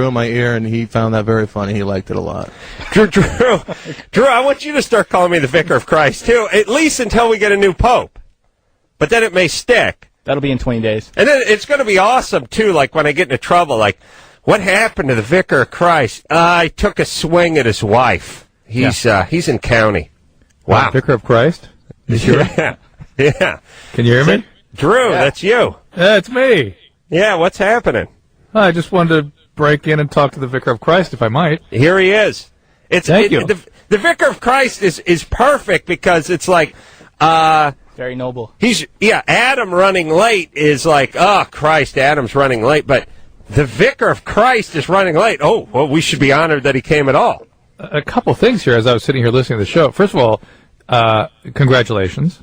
in my ear, and he found that very funny. He liked it a lot. Drew, I want you to start calling me the Vicar of Christ, too, at least until we get a new pope. But then it may stick. That'll be in 20 days. And then it's going to be awesome, too, like when I get into trouble, like, what happened to the Vicar of Christ? I took a swing at his wife. He's in county. Wow. Vicar of Christ? Yeah. Yeah. Can you hear me? Drew, that's you. It's me. Yeah, what's happening? I just wanted to break in and talk to the Vicar of Christ, if I might. Here he is. Thank you. The Vicar of Christ is perfect because it's like... Very noble. Adam running late is like, oh, Christ, Adam's running late. But the Vicar of Christ is running late. Oh, well, we should be honored that he came at all. A couple things here as I was sitting here listening to the show. First of all, congratulations.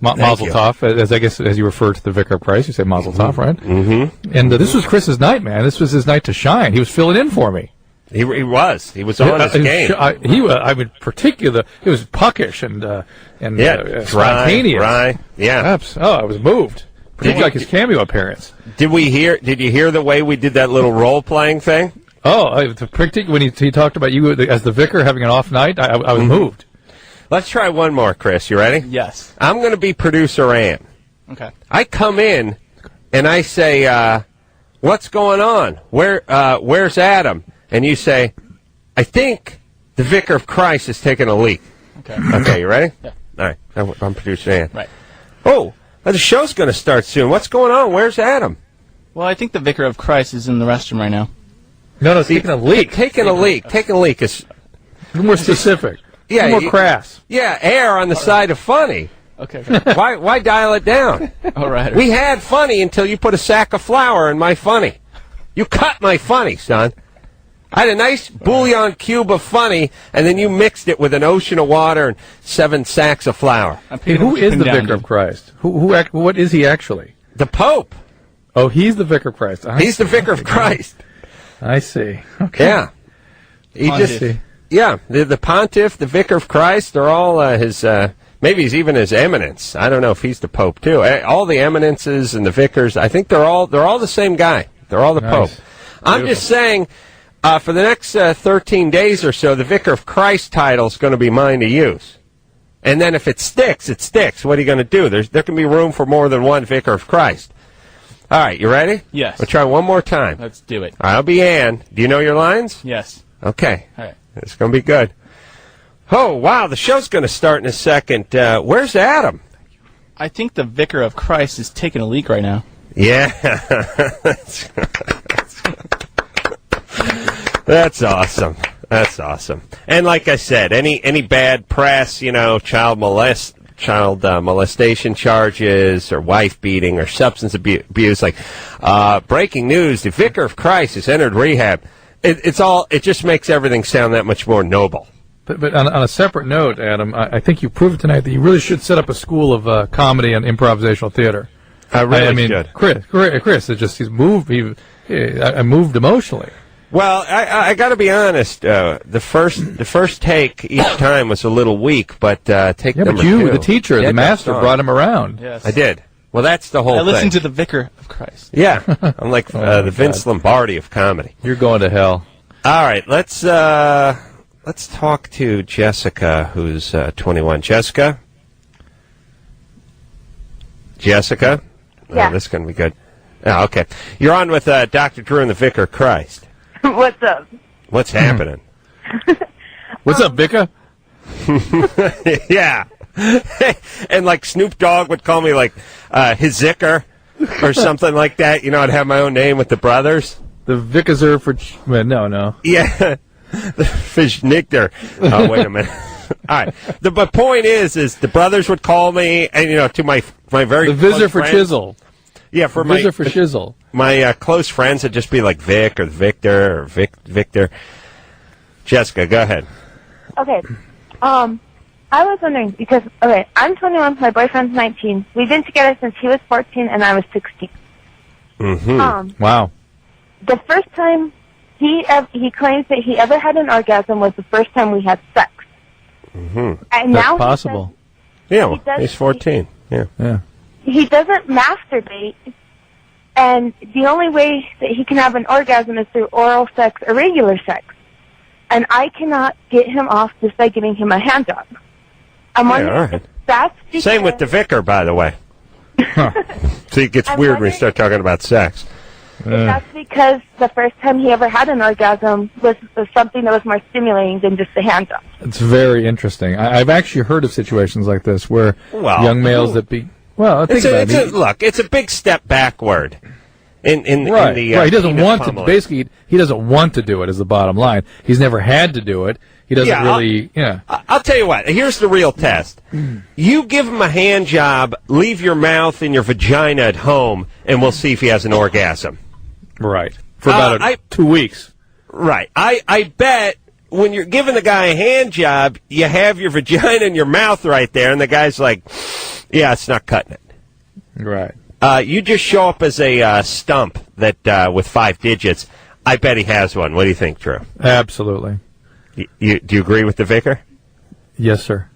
Mazel tov, as you refer to the Vicar of Christ, you say Mazel tov, right? Mm-hmm. And this was Chris's night, man. This was his night to shine. He was filling in for me. He was. He was on his game. I mean, particularly, it was puckish and spontaneous. Dry. Yeah. I was moved. Particularly like his cameo appearance. Did you hear the way we did that little role-playing thing? Particularly when he talked about you as the vicar having an off night, I was moved. Let's try one more, Chris. You ready? Yes. I'm going to be producer Ann. Okay. I come in and I say, what's going on? Where's Adam? And you say, I think the Vicar of Christ is taking a leak. Okay. Okay, you ready? Yeah. All right. I'm producer Ann. Right. Oh, the show's going to start soon. What's going on? Where's Adam? Well, I think the Vicar of Christ is in the restroom right now. No, taking a leak. Taking a leak. Taking a leak is... A little more specific. Yeah, more crass. Yeah, air on the side of funny. Okay. Why dial it down? All right. We had funny until you put a sack of flour in my funny. You cut my funny, son. I had a nice bouillon cube of funny, and then you mixed it with an ocean of water and 7 sacks of flour. Hey, who is the Vicar of Christ? What is he actually? The Pope. Oh, he's the Vicar of Christ. He's the Vicar of Christ. I see. Okay. Yeah. The Pontiff, the Vicar of Christ, they're all his, maybe he's even his eminence. I don't know if he's the Pope, too. All the eminences and the vicars, I think they're all the same guy. They're all the Pope. I'm just saying, for the next 13 days or so, the Vicar of Christ title is going to be mine to use. And then if it sticks, it sticks. What are you going to do? There can be room for more than one Vicar of Christ. All right, you ready? Yes. We'll try one more time. Let's do it. I'll be Ann. Do you know your lines? Yes. Okay. All right. It's going to be good. Oh, wow, the show's going to start in a second. Where's Adam? I think the Vicar of Christ is taking a leak right now. Yeah. That's awesome. That's awesome. And like I said, any bad press, child molestation charges or wife beating or substance abuse, like breaking news, the Vicar of Christ has entered rehab. It just makes everything sound that much more noble. But on a separate note, Adam, I think you proved tonight that you really should set up a school of comedy and improvisational theater. I mean, should. Chris, he's moved. I moved emotionally. Well, I got to be honest. The first take each time was a little weak, but take number but you, two, the teacher, the master, brought him around. Yes. I did. Well, that's the whole thing. I listened to the Vicar of Christ. Yeah, I'm like the Vince Lombardi of comedy. You're going to hell. All right, let's talk to Jessica, who's 21. Jessica? Yeah. Oh, this is going to be good. Oh, okay. You're on with Dr. Drew and the Vicar of Christ. What's up? What's happening? What's up, Vicar? Yeah. And like Snoop Dogg would call me like his Zicker or something like that. I'd have my own name with the brothers. The Vicar for... No. Yeah. The Fischnichter. Oh, wait a minute. All right. The point is the brothers would call me, and, to my very The Visitor close for friends. Chisel. Yeah, for the Visitor for Shizzle. My close friends would just be like Vic or Victor or Victor. Jessica, go ahead. Okay. I was wondering because, I'm 21, my boyfriend's 19. We've been together since he was 14 and I was 16. Mm-hmm. Wow. The first time he claims that he ever had an orgasm was the first time we had sex. Mm-hmm. And That's now possible. Yeah, he's 14. Yeah. He doesn't masturbate And the only way that he can have an orgasm is through oral sex or regular sex. And I cannot get him off just by giving him a hand job. I'm wondering all right. if that's because... Same with the vicar, by the way. See, it gets weird when you start talking about sex. If that's because the first time he ever had an orgasm was something that was more stimulating than just a hand job. It's very interesting. I've actually heard of situations like this where young males that be... Well, think about it. Look, it's a big step backward. In the right. He doesn't want to. pummeling. Basically, he doesn't want to do it. Is the bottom line. He's never had to do it. He doesn't really. I'll tell you what. Here's the real test. You give him a hand job, leave your mouth and your vagina at home, and we'll see if he has an orgasm. Right. For about 2 weeks. Right. I bet when you're giving the guy a hand job, you have your vagina in your mouth right there, and the guy's like, "Yeah, it's not cutting it." Right. You just show up as a stump that with 5 digits. I bet he has one. What do you think, Drew? Absolutely. Do you agree with the vicar? Yes, sir.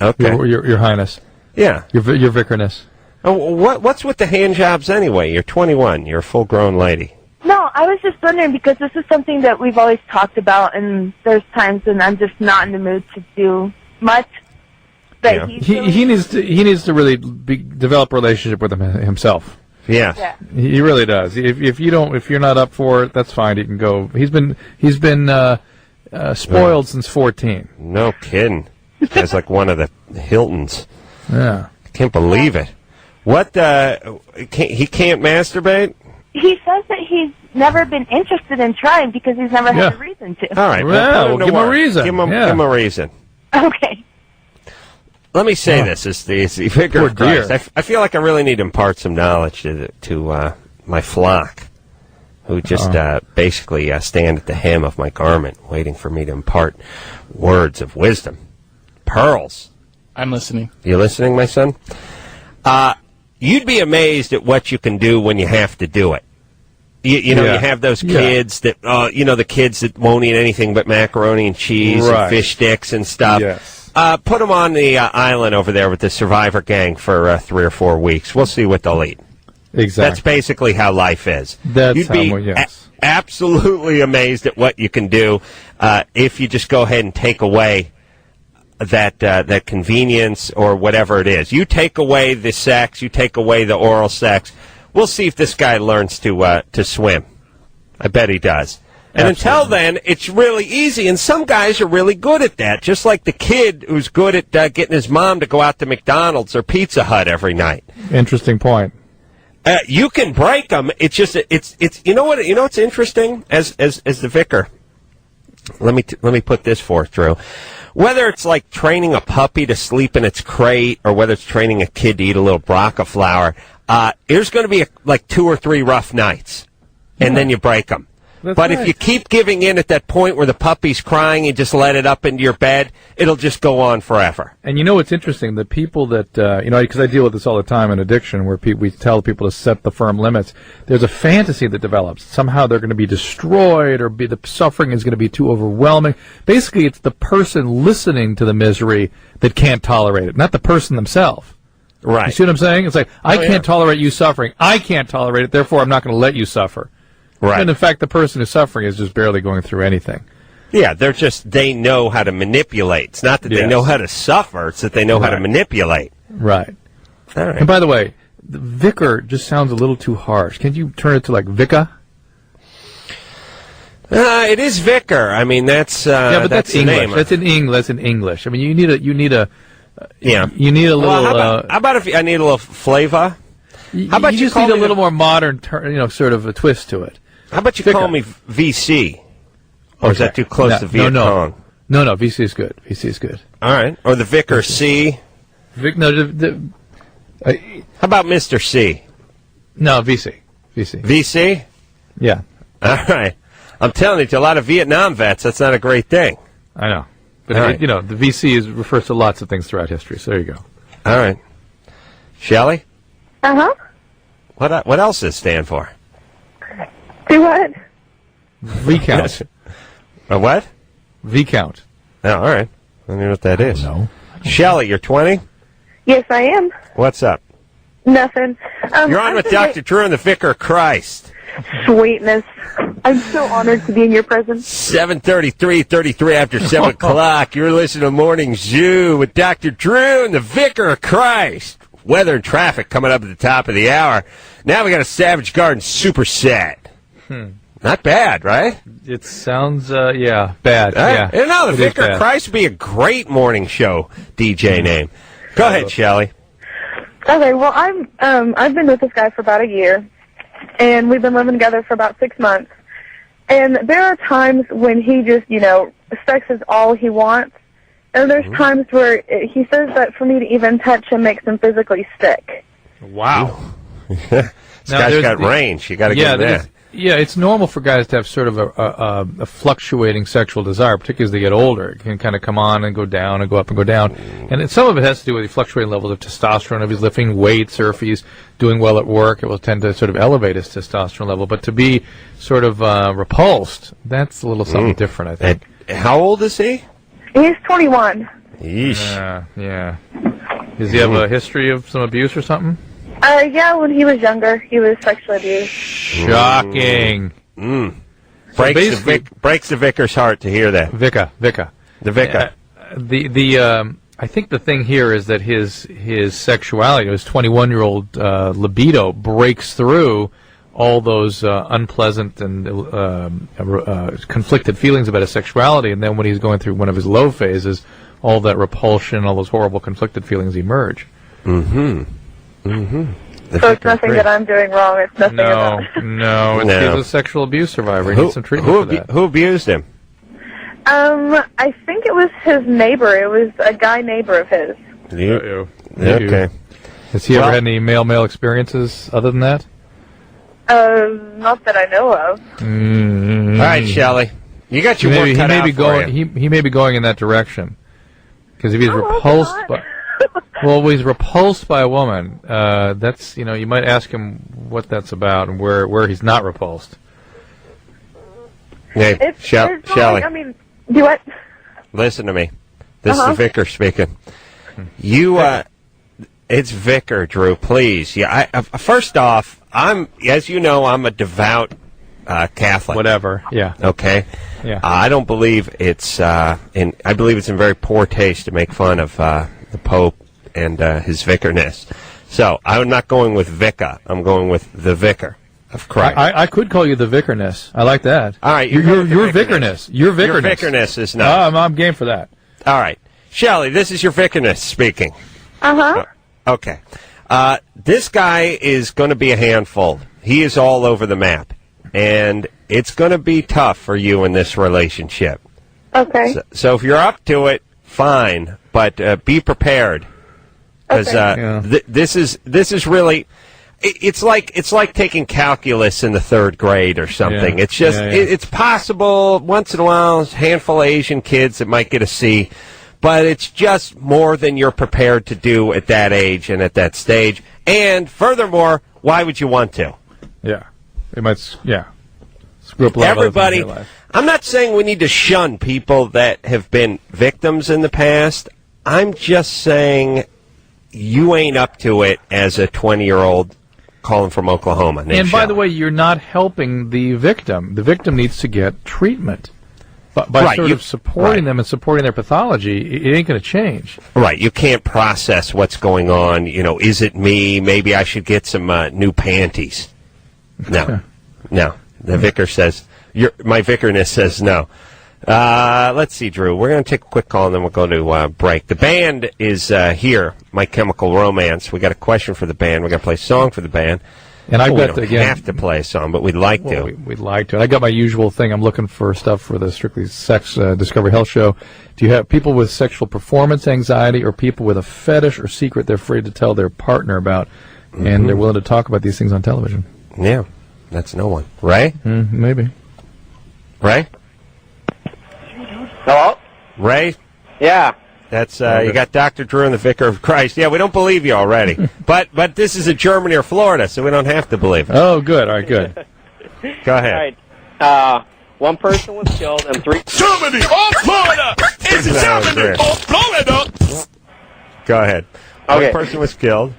Okay. Your Highness. Yeah. Your vicarness. Oh, what's with the hand jobs anyway? You're 21. You're a full-grown lady. No, I was just wondering because this is something that we've always talked about, and there's times when I'm just not in the mood to do much. But he needs to really develop a relationship with himself. Yeah. He really does. If you're not up for it, that's fine. He can go. He's been spoiled since 14. No kidding. This guy's like one of the Hiltons. Yeah. I can't believe it. What? He can't masturbate? He says that he's never been interested in trying because he's never had a reason to. All right. Well, give him a reason. Give him a reason. Okay. Let me say this: as the vicar of Christ, I feel like I really need to impart some knowledge to my flock, who just basically stand at the hem of my garment, waiting for me to impart words of wisdom, pearls. I'm listening. You listening, my son? You'd be amazed at what you can do when you have to do it. You have those kids that, the kids that won't eat anything but macaroni and cheese and fish sticks and stuff. Yes. Put them on the island over there with the Survivor gang for 3 or 4 weeks. We'll see what they'll eat. Exactly. That's basically how life is. You'd be absolutely amazed at what you can do if you just go ahead and take away that convenience or whatever it is. You take away the sex, you take away the oral sex. We'll see if this guy learns to swim. I bet he does. And until then, it's really easy, and some guys are really good at that, just like the kid who's good at getting his mom to go out to McDonald's or Pizza Hut every night. Interesting point. You can break them. It's just it's you know what's interesting as the vicar. Let me put this forth, Drew. Whether it's like training a puppy to sleep in its crate, or whether it's training a kid to eat a little braca flower, there's going to be like 2 or 3 rough nights, and then you break them. But if you keep giving in at that point where the puppy's crying, you just let it up into your bed, it'll just go on forever. And you know what's interesting? The people that, because I deal with this all the time in addiction, where we tell people to set the firm limits, there's a fantasy that develops. Somehow they're going to be destroyed, or the suffering is going to be too overwhelming. Basically, it's the person listening to the misery that can't tolerate it, not the person themselves. Right. You see what I'm saying? It's like, I can't tolerate you suffering. I can't tolerate it, therefore I'm not going to let you suffer. Right. And in fact, the person who's suffering is just barely going through anything. Yeah, they know how to manipulate. It's not that they know how to suffer, it's that they know how to manipulate. Right. All right. And by the way, the vicar just sounds a little too harsh. Can't you turn it to like Vika? It is vicar. I mean, that's but that's English. Name. That's in English. I mean, you need a yeah. You need a little. Well, how about if I need a little flavor? How about you just need a little more modern, sort of a twist to it. How about you call me VC? Or is that too close to Viet Cong? No, VC is good. VC is good. All right. Or the Vicar C? How about Mr. C? No, VC. VC? Yeah. All right. I'm telling you, to a lot of Vietnam vets, that's not a great thing. I know. But, the VC refers to lots of things throughout history, so there you go. All right. Shelley? Uh-huh. What else does it stand for? Do what? V-count. A what? V-count. Oh, all right. I don't know what that is. No. Shelley, you're 20? Yes, I am. What's up? Nothing. You're on with Dr. Drew and the Vicar of Christ. Sweetness. I'm so honored to be in your presence. 7:33 after 7 o'clock. You're listening to Morning Zoo with Dr. Drew and the Vicar of Christ. Weather and traffic coming up at the top of the hour. Now we got a Savage Garden superset. Not bad, right? It sounds, bad. Yeah. No, the Vicar of Christ would be a great morning show DJ name. Go ahead, Shelley. Okay, well, I've been with this guy for about a year, and we've been living together for about 6 months. And there are times when he just, sex is all he wants. And there's times where he says that for me to even touch him makes him physically sick. Wow. This guy's got range. You got to get him there. Yeah, it's normal for guys to have sort of a fluctuating sexual desire, particularly as they get older. It can kind of come on and go down and go up and go down. And some of it has to do with the fluctuating levels of testosterone. If he's lifting weights or if he's doing well at work, it will tend to sort of elevate his testosterone level. But to be sort of repulsed, that's a little something different, I think. And how old is he? He's 21. Yeesh. Yeah. Does he have a history of some abuse or something? Yeah, when he was younger, he was sexually abused. Shocking. Breaks the vicar's heart to hear that. Vicar. The vicar. I think the thing here is that his sexuality, his 21-year-old libido, breaks through all those unpleasant and conflicted feelings about his sexuality, and then when he's going through one of his low phases, all that repulsion, all those horrible conflicted feelings emerge. So it's nothing that I'm doing wrong. It's nothing about he's a sexual abuse survivor. He needs some treatment for that. Who abused him? I think it was his neighbor. It was a guy neighbor of his. Okay. Has he ever had any male experiences other than that? Not that I know of. All right, Shelley. You got your work cut out for you. He may be going in that direction. Because if he's repulsed by... Well, he's repulsed by a woman. That's, you might ask him what that's about and where he's not repulsed. Hey, Shelley. Do what? Listen to me. This is the vicar speaking. It's Vicar, Drew, please. Yeah, first off, as you know, I'm a devout Catholic. Whatever, yeah. Okay? Yeah. I don't believe I believe it's in very poor taste to make fun of the Pope and his vicarness. So I'm not going with Vicar. I'm going with the Vicar of Christ. I could call you the vicarness. I like that. All right. Your vicarness. Your vicarness. Your vicarness is not. I'm game for that. All right. Shelley, this is your vicarness speaking. Okay. This guy is going to be a handful. He is all over the map. And it's going to be tough for you in this relationship. Okay. So if you're up to it, fine. But be prepared. Because this is really... It's like taking calculus in the third grade or something. Yeah. It's just it's possible once in a while. There's a handful of Asian kids that might get a C, but it's just more than you're prepared to do at that age and at that stage. And furthermore, why would you want to? Yeah, it might. Screw up a lot Everybody. Of life. I'm not saying we need to shun people that have been victims in the past. I'm just saying you ain't up to it as a 20-year-old. Calling from Oklahoma. And by the way, you're not helping the victim. The victim needs to get treatment. But by sort of supporting them and supporting their pathology, it ain't going to change. Right. You can't process what's going on. Is it me? Maybe I should get some new panties. No. No. The vicar says, my vicarness says no. Let's see, Drew. We're going to take a quick call, and then we'll go to break. The band is here, My Chemical Romance. We got a question for the band. We're going to play a song for the band. And I've got we don't have to play a song, but we'd like to. We'd like to. I got my usual thing. I'm looking for stuff for the Strictly Sex Discovery Health Show. Do you have people with sexual performance anxiety or people with a fetish or secret they're afraid to tell their partner about, and they're willing to talk about these things on television? Yeah. That's no one. Ray? Maybe. Ray? Hello? Ray? Yeah. That's you got Dr. Drew and the Vicar of Christ. Yeah, we don't believe you already. but this is in Germany or Florida, so we don't have to believe it. Oh, good. All right, good. Go ahead. All right. One person was killed and three... Germany or Florida! It's Germany or Florida! Go ahead. Okay. One person was killed.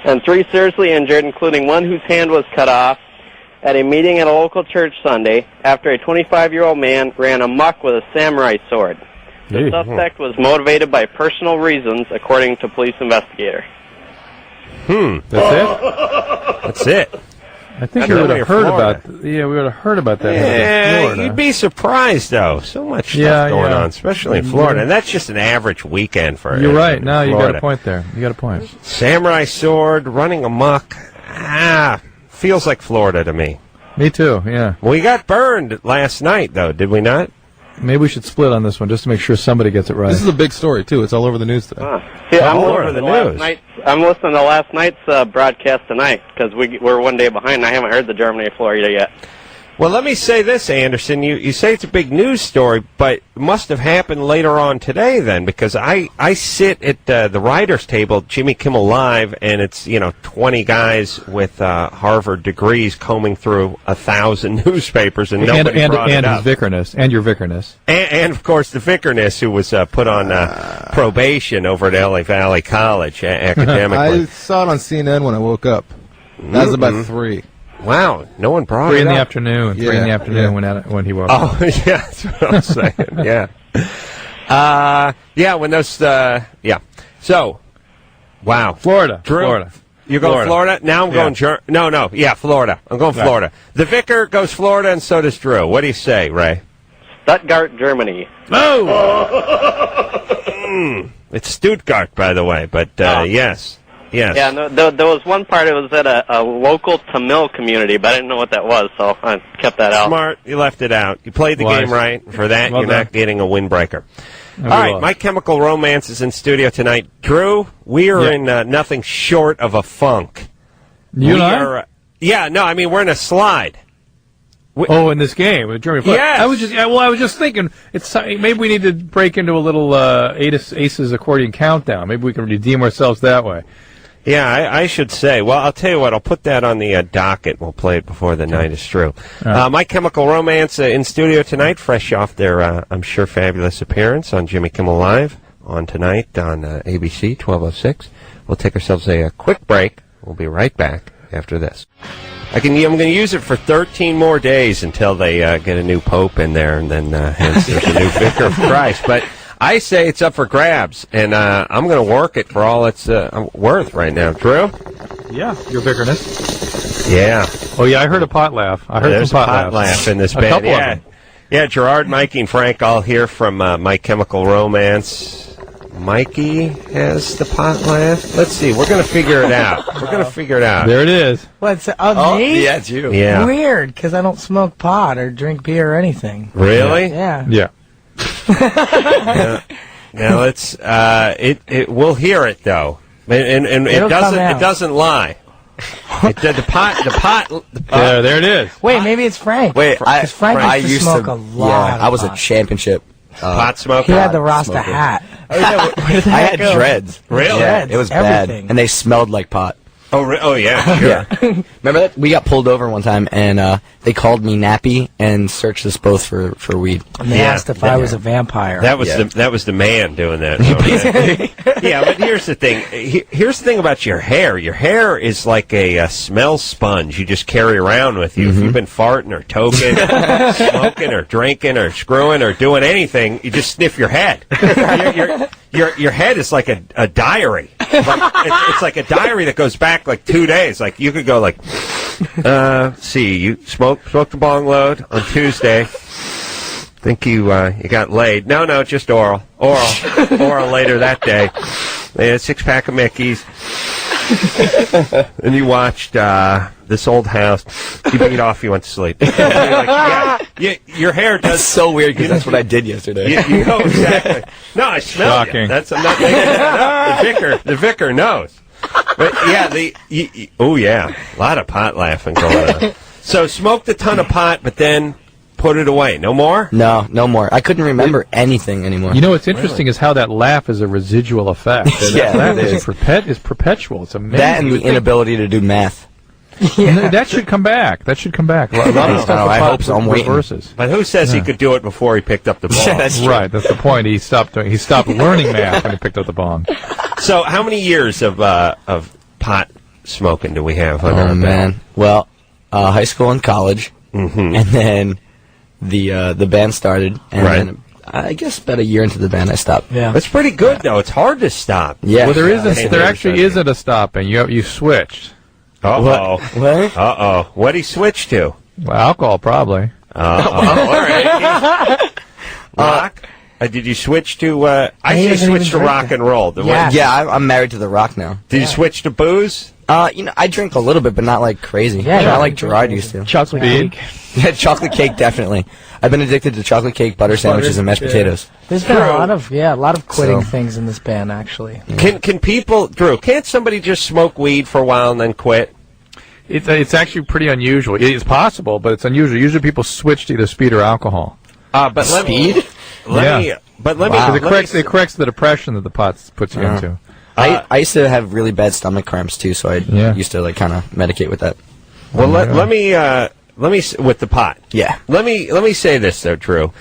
and 3 seriously injured, including one whose hand was cut off, at a meeting at a local church Sunday after a 25-year-old man ran amok with a samurai sword. The suspect was motivated by personal reasons, according to police investigator. That's it? That's it. I think we would have heard about. We would have heard about that. Yeah, in Florida. you'd be surprised though. So much stuff going on, especially in Florida, and that's just an average weekend for. You're right. No, you got a point there. You got a point. Samurai sword running amok. Feels like Florida to me. Me too. Yeah. We got burned last night, though, did we not? Maybe we should split on this one just to make sure somebody gets it right. This is a big story too. It's all over the news today. See, I'm listening to last night's broadcast tonight because we're one day behind. I haven't heard the Germany Florida yet. Well, let me say this, Anderson. You say it's a big news story, but it must have happened later on today then, because I sit at the writers' table, Jimmy Kimmel Live, and it's 20 guys with Harvard degrees combing through 1,000 newspapers, and nobody brought it up. And his vicerness, and your vicerness, and of course the vicerness who was put on probation over at LA Valley College academically. I saw it on CNN when I woke up. That was about 3. Wow, no one brought it up. 3 in the afternoon. 3 in the afternoon when he woke up. Oh, yeah, that's what I'm saying. Yeah. When those, So, wow. Florida. Drew, Florida. You're going Florida? Now I'm going Florida. I'm going Florida. The vicar goes Florida, and so does Drew. What do you say, Ray? Stuttgart, Germany. Oh! It's Stuttgart, by the way, but yes. Yes. Yeah, no, there was one part, it was at a local Tamil community, but I didn't know what that was, so I kept that out. Smart. You left it out. You played the game right. For that, you're not getting a windbreaker. All right, My Chemical Romance is in studio tonight. Drew, we are in nothing short of a funk. You and I? We're in a slide. In this game with Germany. Yes. I was just thinking, maybe we need to break into a little Aces accordion countdown. Maybe we can redeem ourselves that way. Yeah, I should say. Well, I'll tell you what. I'll put that on the docket. We'll play it before the night is through. My Chemical Romance in studio tonight, fresh off their, I'm sure, fabulous appearance on Jimmy Kimmel Live on tonight on ABC 1206. We'll take ourselves a quick break. We'll be right back after this. I'm going to use it for 13 more days until they get a new pope in there, and then hence there's a new vicar of Christ. But I say it's up for grabs, and I'm going to work it for all it's worth right now. Drew? Yeah, your vicerness. Yeah. Oh, yeah, I heard a pot laugh. There's a pot laugh in this band. Yeah, Gerard, Mikey, and Frank all here from My Chemical Romance. Mikey has the pot laugh. Let's see. We're going to figure it out. There it is. What's me? Yeah, it's you. Yeah. Weird, because I don't smoke pot or drink beer or anything. Really? Yeah. Yeah. Now it's we'll hear it though, and it doesn't lie. The pot. There it is. Wait, maybe it's Frank. Wait, Frank used to smoke a lot. Yeah, I was a championship pot smoker. He had the Rasta hat. I had dreads. Really? Yeah, it was everything. bad, and they smelled like pot. Oh yeah, sure. Yeah. Remember that? We got pulled over one time, and they called me Nappy and searched us both for weed. And they asked if I was a vampire. That was the man doing that. Okay. Yeah, but here's the thing. Here's the thing about your hair. Your hair is like a smell sponge you just carry around with you. If you've been farting or toking, or smoking or drinking or screwing or doing anything, you just sniff your head. Your head is like a diary. It's like a diary that goes back like 2 days. Like you could go like, see, you smoked the bong load on Tuesday. Think you got laid? No, just oral later that day. They had a 6-pack of Mickeys. And you watched This Old House. You beat off. You went to sleep. Your hair does. That's so weird because that's what I did yesterday. You know exactly. No, I smell it. I'm not making that up. The vicar knows. But yeah, a lot of pot laughing going on. So smoked a ton of pot, but then put it away. No more? No more. I couldn't remember anything anymore. You know what's interesting is how that laugh is a residual effect. Yeah, that it is perpetual. It's amazing. That and the inability to do math. Yeah. That should come back. A lot of stuff. I hope so. I'm waiting. Reverses. But who says he could do it before he picked up the bong? Yeah, that's true. Right. That's the point. He stopped learning math when he picked up the bong. So, how many years of pot smoking do we have on our Oh man. Well, high school and college, and then the band started, and then I guess about a year into the band I stopped. Yeah. That's pretty good, though. It's hard to stop. Yeah. Well, there actually isn't a stopping. You switched. Uh-oh. What? Uh-oh. What'd he switch to? Well, alcohol, probably. All right. Rock? Did you switch to, I say switch to rock and roll. Yeah, I'm married to the rock now. Did you switch to booze? I drink a little bit, but not like crazy. Yeah, not like Gerard used to. Chocolate cake. Yeah, chocolate cake, definitely. I've been addicted to chocolate cake, butter sandwiches, and mashed potatoes. There's been a lot of quitting things in this band, actually. Can people, Drew, can't somebody just smoke weed for a while and then quit? It's actually pretty unusual. It's possible, but it's unusual. Usually people switch to either speed or alcohol. But Speed? It corrects the depression that the pot puts you into. I used to have really bad stomach cramps too, so I used to like kind of medicate with that. Well, let me with the pot. Yeah. Let me say this though, Drew.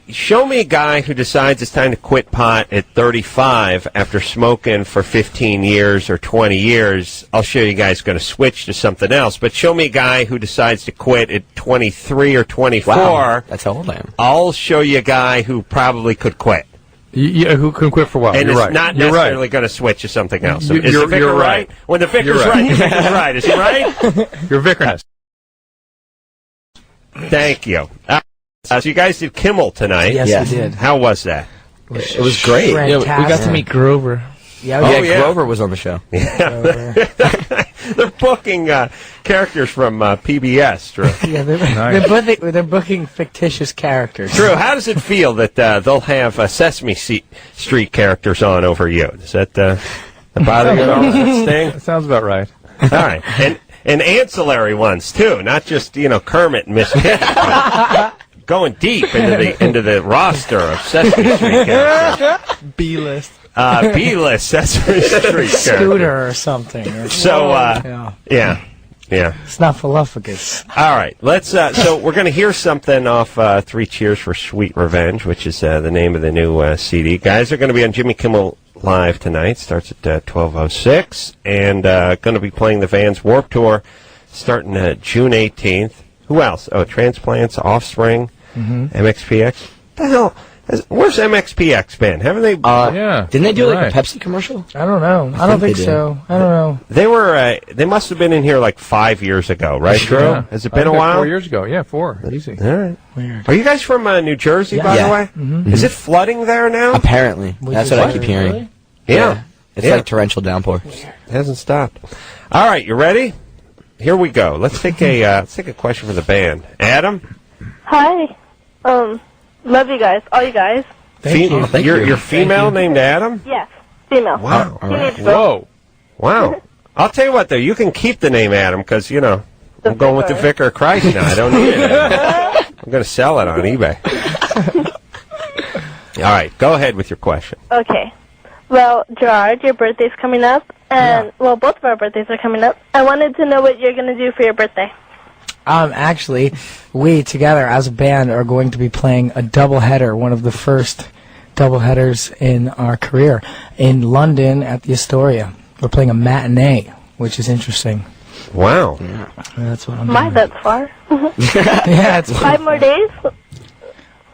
Show me a guy who decides it's time to quit pot at 35 after smoking for 15 years or 20 years. I'll show you guys going to switch to something else. But show me a guy who decides to quit at 23 or 24. Wow, that's how old I am. I'll show you a guy who probably could quit. Yeah, who can quit for a while? And you're it's right. not you're necessarily right. going to switch to something else. You're Is the vicar right. When the vicar's right, the vicar's right. Is he right? Your vicar. Thank you. So you guys did Kimmel tonight. Yes, we did. How was that? It was great. Yeah, we got to meet Grover. Yeah, Grover was on the show. They're booking characters from PBS, Drew. Yeah, they're booking fictitious characters. Drew, how does it feel that they'll have Sesame Street characters on over you? Does that bother you at all? Does that sting? That sounds about right. All right. And ancillary ones, too. Not just, Kermit and Miss Piggy. Going deep into the roster of Sesame Street characters. B-list. B-list Sesame Street characters. Scooter or something. Yeah. It's not Philophagus. All right, let's. So we're going to hear something off Three Cheers for Sweet Revenge, which is the name of the new CD. Guys are going to be on Jimmy Kimmel Live tonight. Starts at 12:06, and going to be playing the Vans Warped Tour starting June 18th. Who else? Oh, Transplants, Offspring, MXPX. The hell? Where's MXPX been? Haven't they? Didn't they do like a Pepsi commercial? I don't know. I don't think so. I don't know. They were. They must have been in here like 5 years ago, right, Drew? Yeah. Has it been a while? 4 years ago. Yeah, 4. Easy. All right. Weird. Are you guys from New Jersey, by the way? Is it flooding there now? Apparently. That's what I keep hearing. Really? Yeah. It's like torrential downpour. It hasn't stopped. All right, you ready? Here we go. Let's take a question from the band. Adam? Hi. Love you guys. All you guys. Thank you. Thank You're you. female named Adam? Yes. Female. Wow. You need both. Whoa. Wow. I'll tell you what, though. You can keep the name Adam because, I'm going with the Vicar of Christ now. I don't need it anymore. I'm going to sell it on eBay. All right. Go ahead with your question. Okay. Well, Gerard, your birthday's coming up, and, well, both of our birthdays are coming up. I wanted to know what you're going to do for your birthday. Actually, we together as a band are going to be playing a doubleheader, one of the first doubleheaders in our career, in London at the Astoria. We're playing a matinee, which is interesting. Wow. Yeah. That's what I'm My, doing. that's far. Yeah, it's 5 more days?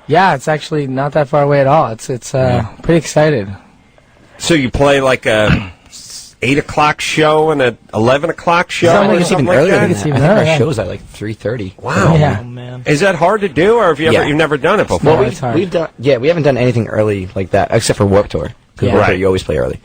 Yeah, it's actually not that far away at all. It's pretty excited. So you play like a 8 o'clock show and a 11 o'clock show? I think it's even earlier than that. It's I even think our earlier. show's at like 3:30. Wow. Yeah. Oh, man. Is that hard to do, or have you you've never done it before? No, it's hard. We've done, we haven't done anything early like that except for Warped Tour. Because Yeah. Warped Tour, Right. you always play early.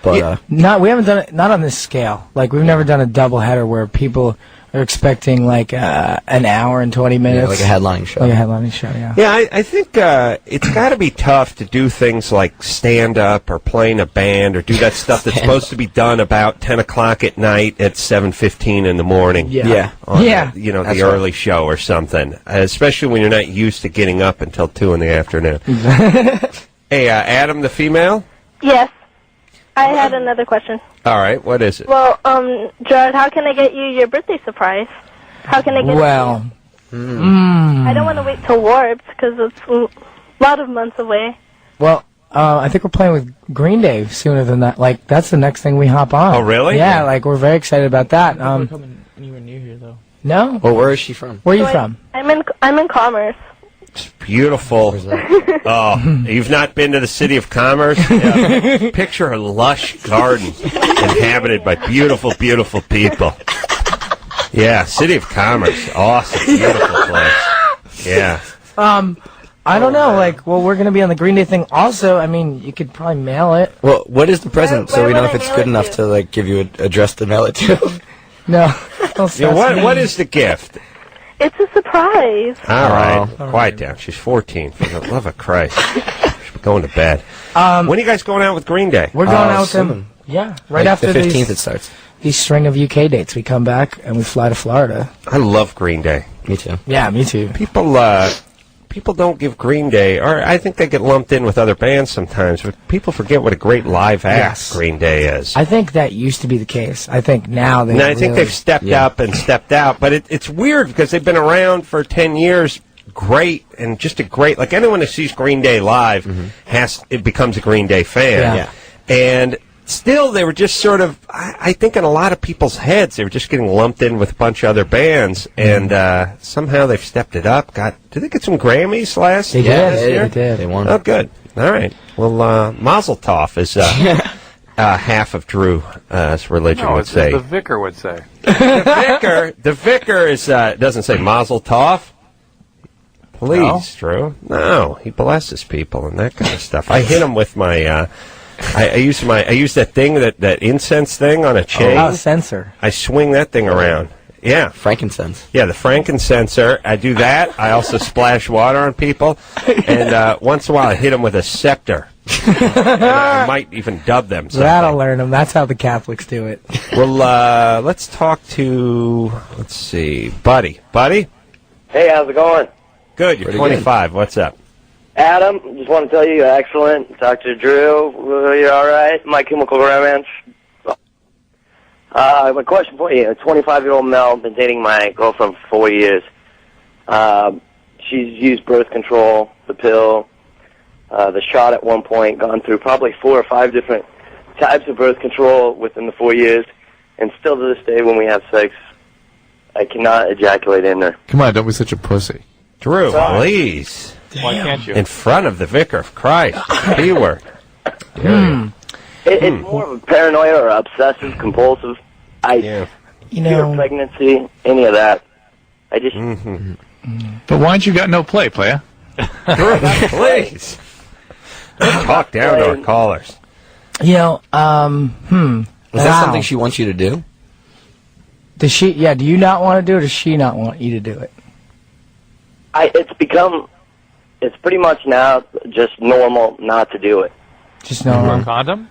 But We haven't done it, not on this scale. Like, we've never done a doubleheader where people are expecting, like, an hour and 20 minutes. like a headlining show. Like a headlining show, yeah. Yeah, I think it's got to be tough to do things like stand-up or playing a band or do that stuff that's supposed to be done about 10 o'clock at night at 7:15 in the morning. Yeah. On Yeah. the That's the right. early show or something, especially when you're not used to getting up until 2 in the afternoon. Hey, Adam, the female? Yes. I had another question. All right, what is it? Well, Gerard, how can I get you your birthday surprise? How can I get Well, I don't want to wait till Warped because it's a lot of months away. well, I think we're playing with Green Day sooner than that. Like, that's the next thing we hop on. Oh, really? Yeah, like, we're very excited about that. We're coming anywhere near here, though. No? Well, where is she from? Where are you from? I'm in Commerce. It's beautiful. Oh, you've not been to the city of Commerce? Yeah. Picture a lush garden inhabited by beautiful, beautiful people. Yeah, city of Commerce. Awesome. Beautiful place. Yeah. I don't know. Like, well, we're going to be on the Green Day thing. Also, I mean, you could probably mail it. Well, what is the present so where we know would if I it's mail good it enough to? to, like, give you an address to mail it to? No. Yeah, what is the gift? It's a surprise. All right. Quiet down. She's 14. For the love of Christ. She's going to bed. When are you guys going out with Green Day? We're going out with them. soon. Yeah, right Like after the 15th it these starts. string of UK dates. We come back and we fly to Florida. I love Green Day. Me too. Yeah, me too. People don't give Green Day, or I think they get lumped in with other bands sometimes, but people forget what a great live act Yes. Green Day is. I think that used to be the case. I think now they. And I think they've stepped up and stepped out, but it's weird because they've been around for 10 years, great, and just a great, like anyone who sees Green Day live it becomes a Green Day fan. Yeah. And still, they were just sort of, I think in a lot of people's heads, they were just getting lumped in with a bunch of other bands, and somehow they've stepped it up. Did they get some Grammys last They year? did. this year? They did. They won. Oh, good. All right. Well, Mazel Tov is half of Drew's religion No, would it's say. the vicar would say. The vicar is doesn't say Mazel Tov. Please, Drew. No, he blesses people and that kind of stuff. I hit him with my. I use that thing that incense thing on a chain. Oh, sensor. I swing that thing around. Yeah. Frankincense. Yeah, the frankincenser. I do that. I also splash water on people, and once in a while I hit them with a scepter. And I might even dub them something. That'll learn them. That's how the Catholics do it. Well, let's talk to, let's see, Buddy. Buddy? Hey, how's it going? Good, you're Pretty 25. What's up? Adam, just want to tell you you're excellent. Talk to Drew. You're all right. My Chemical Romance. My question for you. A 25-year-old male, been dating my girlfriend for 4 years. She's used birth control, the pill, the shot at one point, gone through probably 4 or 5 different types of birth control within the 4 years, and still to this day when we have sex, I cannot ejaculate in her. Come on, don't be such a pussy. Drew, please. Why can't you? In front of the Vicar of Christ. B word. It's more of a paranoia or obsessive compulsive. Yeah. Fear pregnancy, any of that. I just But why ain't you got no play, player? Drew, please. Don't talk down to our callers. You know, Is that something she wants you to do? Does she? Yeah. Do you not want to do it, or does she not want you to do it? it's pretty much now just normal not to do it. Just You wear no. a condom?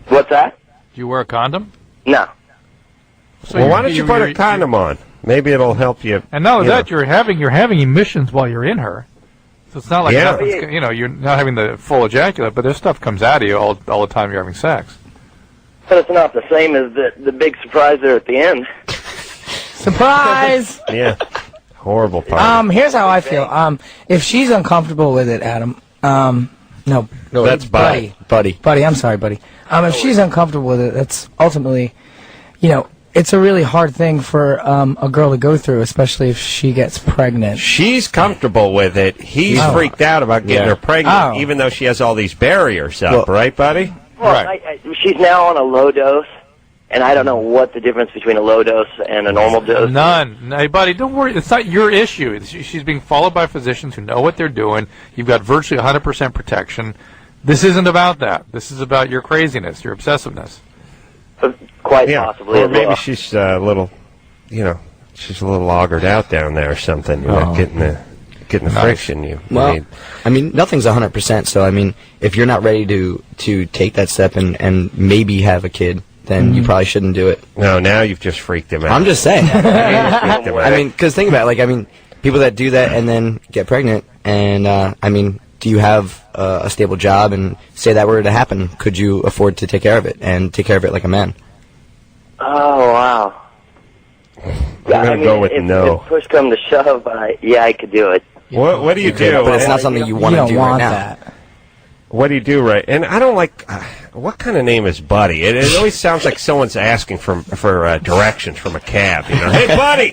What's that? Do you wear a condom? No. So Well, why don't you put a condom on? Maybe it'll help you. And not only you know. that, you're having emissions while you're in her. So it's not like Yeah. nothing's, you're not having the full ejaculate, but there's stuff comes out of you all the time you're having sex. But it's not the same as the big surprise there at the end. Surprise! Yeah. Horrible part. Here's how I feel. If she's uncomfortable with it, Adam. No, That's Buddy. Buddy, I'm sorry, buddy. If she's uncomfortable with it, that's ultimately, it's a really hard thing for a girl to go through, especially if she gets pregnant. She's comfortable with it. He's freaked out about getting her pregnant, even though she has all these barriers up, right, Buddy? Well, she's now on a low dose, and I don't know what the difference between a low dose and a normal dose is. None. Hey, buddy, don't worry. It's not your issue. She's being followed by physicians who know what they're doing. You've got virtually 100% protection. This isn't about that. This is about your craziness, your obsessiveness. Quite possibly. Or as maybe well. she's a little, she's a little augured out down there or something. You're not getting the friction you need. I mean, nothing's 100%. So, I mean, if you're not ready to take that step and maybe have a kid, then you probably shouldn't do it. No, now you've just freaked him out. I'm just saying. I mean, because think about it. People that do that and then get pregnant, and do you have a stable job? And say that were to happen, could you afford to take care of it and take care of it like a man? Oh, wow. I'm going to go with no. If push come to shove, I could do it. What do you do? But it's not something you want to don't do want right now. that. What do you do, right? And I don't like. What kind of name is Buddy? It always sounds like someone's asking for directions from a cab. You know, hey buddy,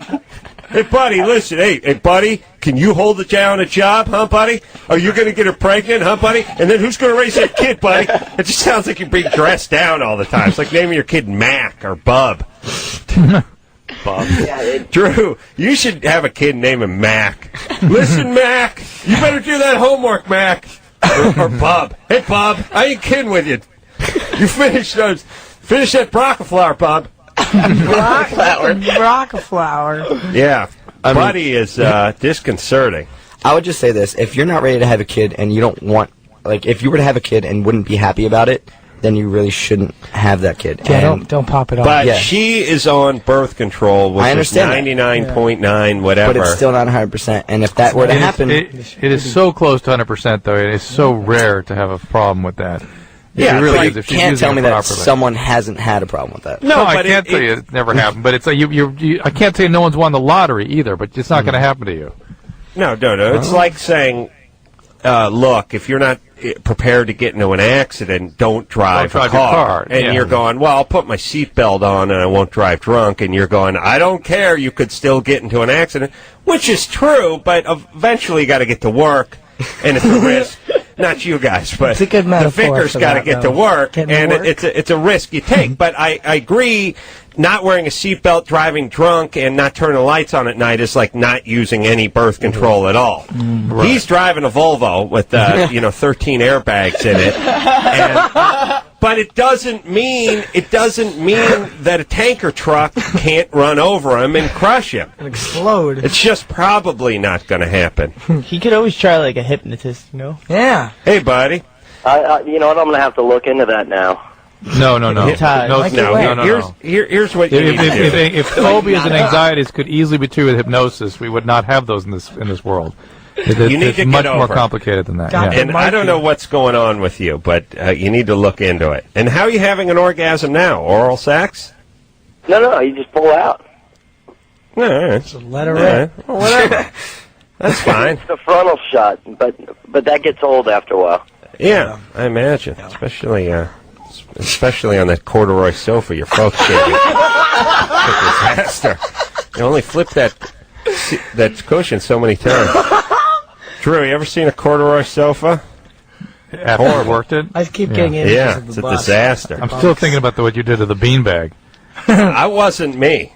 hey buddy, listen, hey buddy, can you hold it down a job, huh, buddy? Are you going to get her pregnant, huh, buddy? And then who's going to raise that kid, buddy? It just sounds like you're being dressed down all the time. It's like naming your kid Mac or Bub. Bub. Drew, you should have a kid name him Mac. Listen, Mac, you better do that homework, Mac. Or Bub. Hey, Bob, I ain't kidding with you. You finish that broccoli, Bob. Broccoli. Yeah. Buddy is disconcerting. I would just say this. If you're not ready to have a kid and you don't want, like, if you were to have a kid and wouldn't be happy about it, then you really shouldn't have that kid. Yeah, don't pop it off. But she is on birth control, which is 99.9 whatever. But it's still not 100%. And if that were to happen... It is so close to 100%, though. It is so rare to have a problem with that. Yeah, it really you is. If she's can't using tell me it that properly. someone hasn't had a problem with that. No, I can't tell you it never happened. But it's like I can't say no one's won the lottery either, but it's not going to happen to you. No. It's like saying, look, if you're not prepared to get into an accident, don't drive a your car. car. And you're going, well, I'll put my seatbelt on and I won't drive drunk. And you're going, I don't care. You could still get into an accident, which is true, but eventually you got to get to work, and it's a risk. Not you guys, but it's a good the vicar's got to get to work, and it's a risk you take. But I agree, not wearing a seatbelt, driving drunk, and not turning the lights on at night is like not using any birth control at all. Right. He's driving a Volvo with 13 airbags in it, but it doesn't mean that a tanker truck can't run over him and crush him and explode. It's just probably not going to happen. He could always try like a hypnotist, you know? Yeah. Hey, buddy. You know what? I'm going to have to look into that now. No. Here's what you need to do. If phobias and anxieties could easily be treated with hypnosis, we would not have those in this world. You need to much get more over. complicated than that. Yeah. And I don't know what's going on with you, but you need to look into it. And how are you having an orgasm now? Oral sex? No, you just pull out. No, so let her rip. Well, whatever. That's fine. It's the frontal shot, but that gets old after a while. Yeah, I imagine, especially on that corduroy sofa your folks gave you. Disaster. You only flip that cushion so many times. Drew, you ever seen a corduroy sofa? After you worked it? I keep getting in. Yeah, it's a disaster. I'm still thinking about what you did to the beanbag. That wasn't me.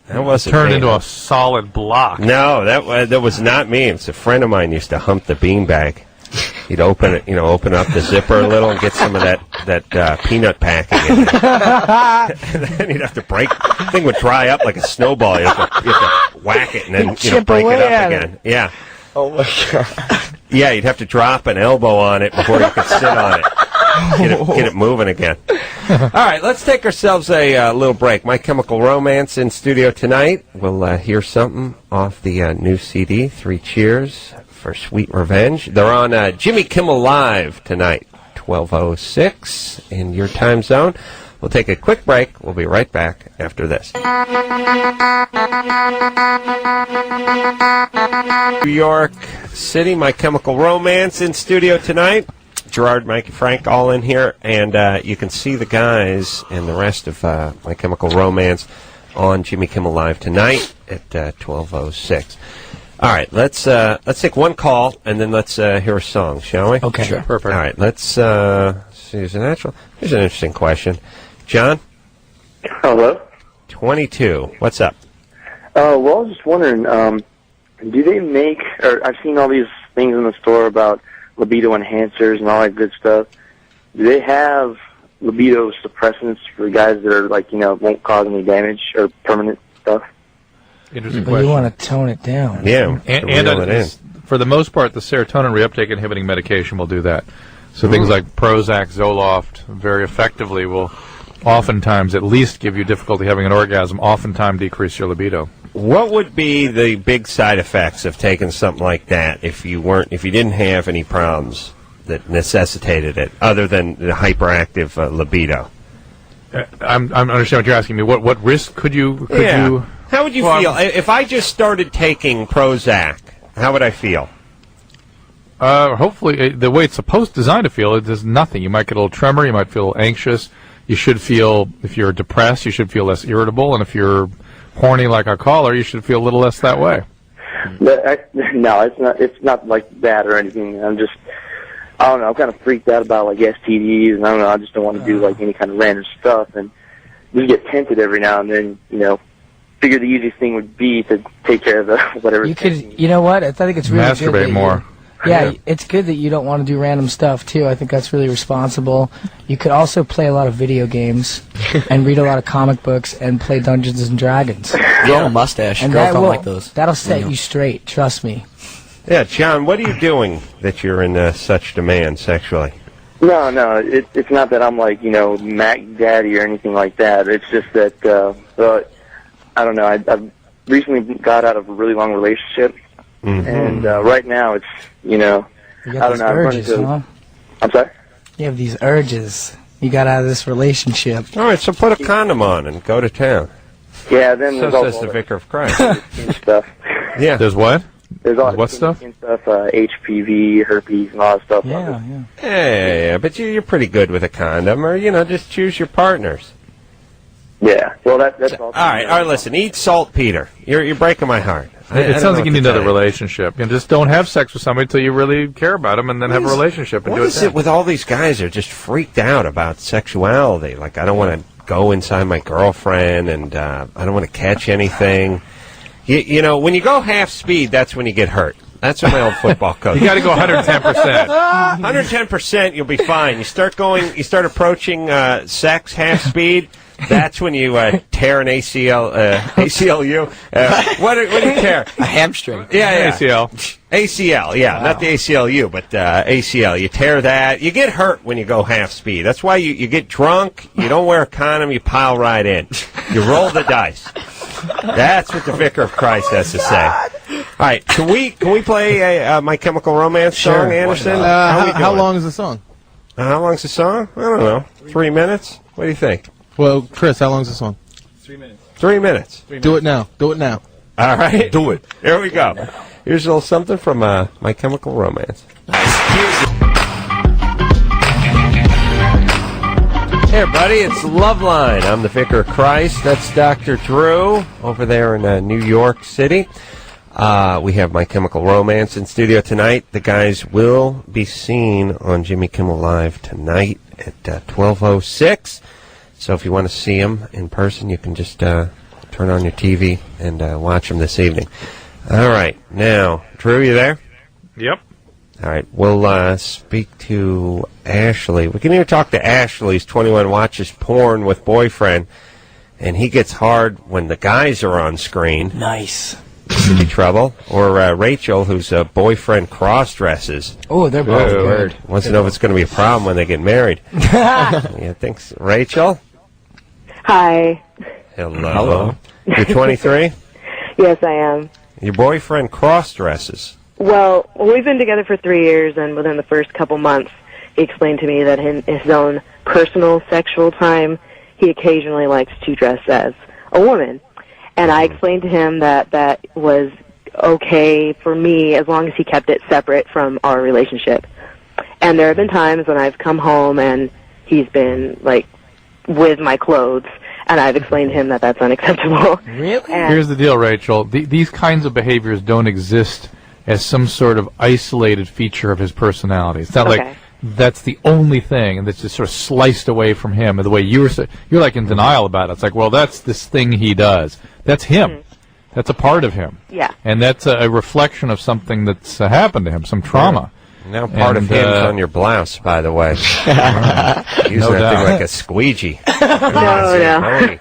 That wasn't turned me. Into a solid block. No, that was not me. It's a friend of mine used to hump the beanbag. He'd open it, open up the zipper a little and get some of that peanut packing in there. And then he'd have to break. The thing would dry up like a snowball. You have to whack it and then break it up again. Yeah. Oh my god. Yeah, you'd have to drop an elbow on it before you could sit on it. Get it moving again. All right, let's take ourselves a little break. My Chemical Romance in studio tonight. We'll hear something off the new CD, 3 Cheers for Sweet Revenge. They're on Jimmy Kimmel Live tonight, 12:06 in your time zone. We'll take a quick break. We'll be right back after this. New York City, My Chemical Romance in studio tonight. Gerard, Mike, Frank, all in here, and you can see the guys and the rest of My Chemical Romance on Jimmy Kimmel Live tonight at 12:06. All right, let's take one call and then let's hear a song, shall we? Okay, sure. Perfect. All right, let's see. Here's an interesting question, John. Hello. 22. What's up? Well, I was just wondering, do they make? Or I've seen all these things in the store about libido enhancers and all that good stuff. Do they have libido suppressants for guys that are won't cause any damage or permanent stuff? Interesting But question. you want to tone it down. Yeah, and for the most part, the serotonin reuptake inhibiting medication will do that. So things like Prozac, Zoloft, very effectively will oftentimes at least give you difficulty having an orgasm, oftentimes decrease your libido. What would be the big side effects of taking something like that if you didn't have any problems that necessitated it, other than the hyperactive libido? I'm understand what you're asking me. What risk could you? How would you feel if I just started taking Prozac? How would I feel? Hopefully, the way it's designed to feel, it does nothing. You might get a little tremor. You might feel anxious. You should feel, if you're depressed, you should feel less irritable. And if you're horny like our caller, you should feel a little less that way. No, it's not like that or anything. I don't know, I'm kind of freaked out about like STDs, and I don't know, I just don't want to do like any kind of random stuff, and just get tempted every now and then, figure the easiest thing would be to take care of the whatever. You know what? I think it's really good. Masturbate more. Yeah, it's good that you don't want to do random stuff, too. I think that's really responsible. You could also play a lot of video games and read a lot of comic books and play Dungeons and Dragons. Grow a mustache. And Girls don't like those. That'll set you straight, trust me. Yeah, John, what are you doing that you're in such demand sexually? No, it's not that I'm like, Mac Daddy or anything like that. It's just that, I don't know, I've recently got out of a really long relationship. Mm-hmm. And right now it's, you got I don't know. Urges, huh? I'm sorry? You have these urges. You got out of this relationship. All right, so put a condom on and go to town. Yeah, then so there's says the Vicar of Christ. stuff. Yeah. There's what? There's all what stuff? HPV, herpes, and all that stuff. Yeah, but you're pretty good with a condom, or, just choose your partners. Yeah, well, that's all. All right, listen, eat saltpeter. You're breaking my heart. It sounds like you need another relationship. Just don't have sex with somebody until you really care about them, and then have a relationship. And what is it with all these guys who are just freaked out about sexuality? Like, I don't want to go inside my girlfriend, and I don't want to catch anything. When you go half speed, that's when you get hurt. That's what my old football coach. You got to go 110%. 110%, you'll be fine. You start approaching sex half speed. That's when you tear an ACLU. What do you tear? A hamstring. Yeah. ACL. Yeah, wow. Not the ACLU, but ACL. You tear that. You get hurt when you go half speed. That's why you get drunk. You don't wear a condom. You pile right in. You roll the dice. That's what the Vicar of Christ has to say. All right, can we play a My Chemical Romance song, Anderson? How long is the song? How long's the song? I don't know. 3 minutes? What do you think? Well, Chris, how long's the song? 3 minutes. 3 minutes. Do it now. Do it now. All right. Do it. Here we go. Here's a little something from My Chemical Romance. Hey, everybody, it's Loveline. I'm the Vicar of Christ. That's Dr. Drew over there in New York City. We have My Chemical Romance in studio tonight. The guys will be seen on Jimmy Kimmel Live tonight at 12:06. So if you want to see them in person, you can just turn on your TV and watch them this evening. All right. Now, Drew, you there? Yep. All right. We'll speak to Ashley. We can even talk to Ashley. He's 21, watches porn with boyfriend, and he gets hard when the guys are on screen. Nice. Could be trouble. Or Rachel, whose boyfriend cross-dresses. Oh, they're both good. Wants to know if it's going to be a problem when they get married. Yeah, thanks. Rachel? Hi. Hello. You're 23? Yes, I am. Your boyfriend cross-dresses. Well, we've been together for 3 years, and within the first couple months, he explained to me that in his own personal sexual time, he occasionally likes to dress as a woman. And I explained to him that that was okay for me as long as he kept it separate from our relationship. And there have been times when I've come home and he's been, like, with my clothes, and I've explained to him that that's unacceptable. Really? Here's the deal, Rachel. These kinds of behaviors don't exist as some sort of isolated feature of his personality. It's not like that's the only thing, and that's just sort of sliced away from him. And the way you're like in denial about it. It's like, well, that's this thing he does. That's him. Mm-hmm. That's a part of him. Yeah. And that's a reflection of something that's happened to him, some trauma. Now part of him's on your blouse, by the way. Using that thing like a squeegee. No.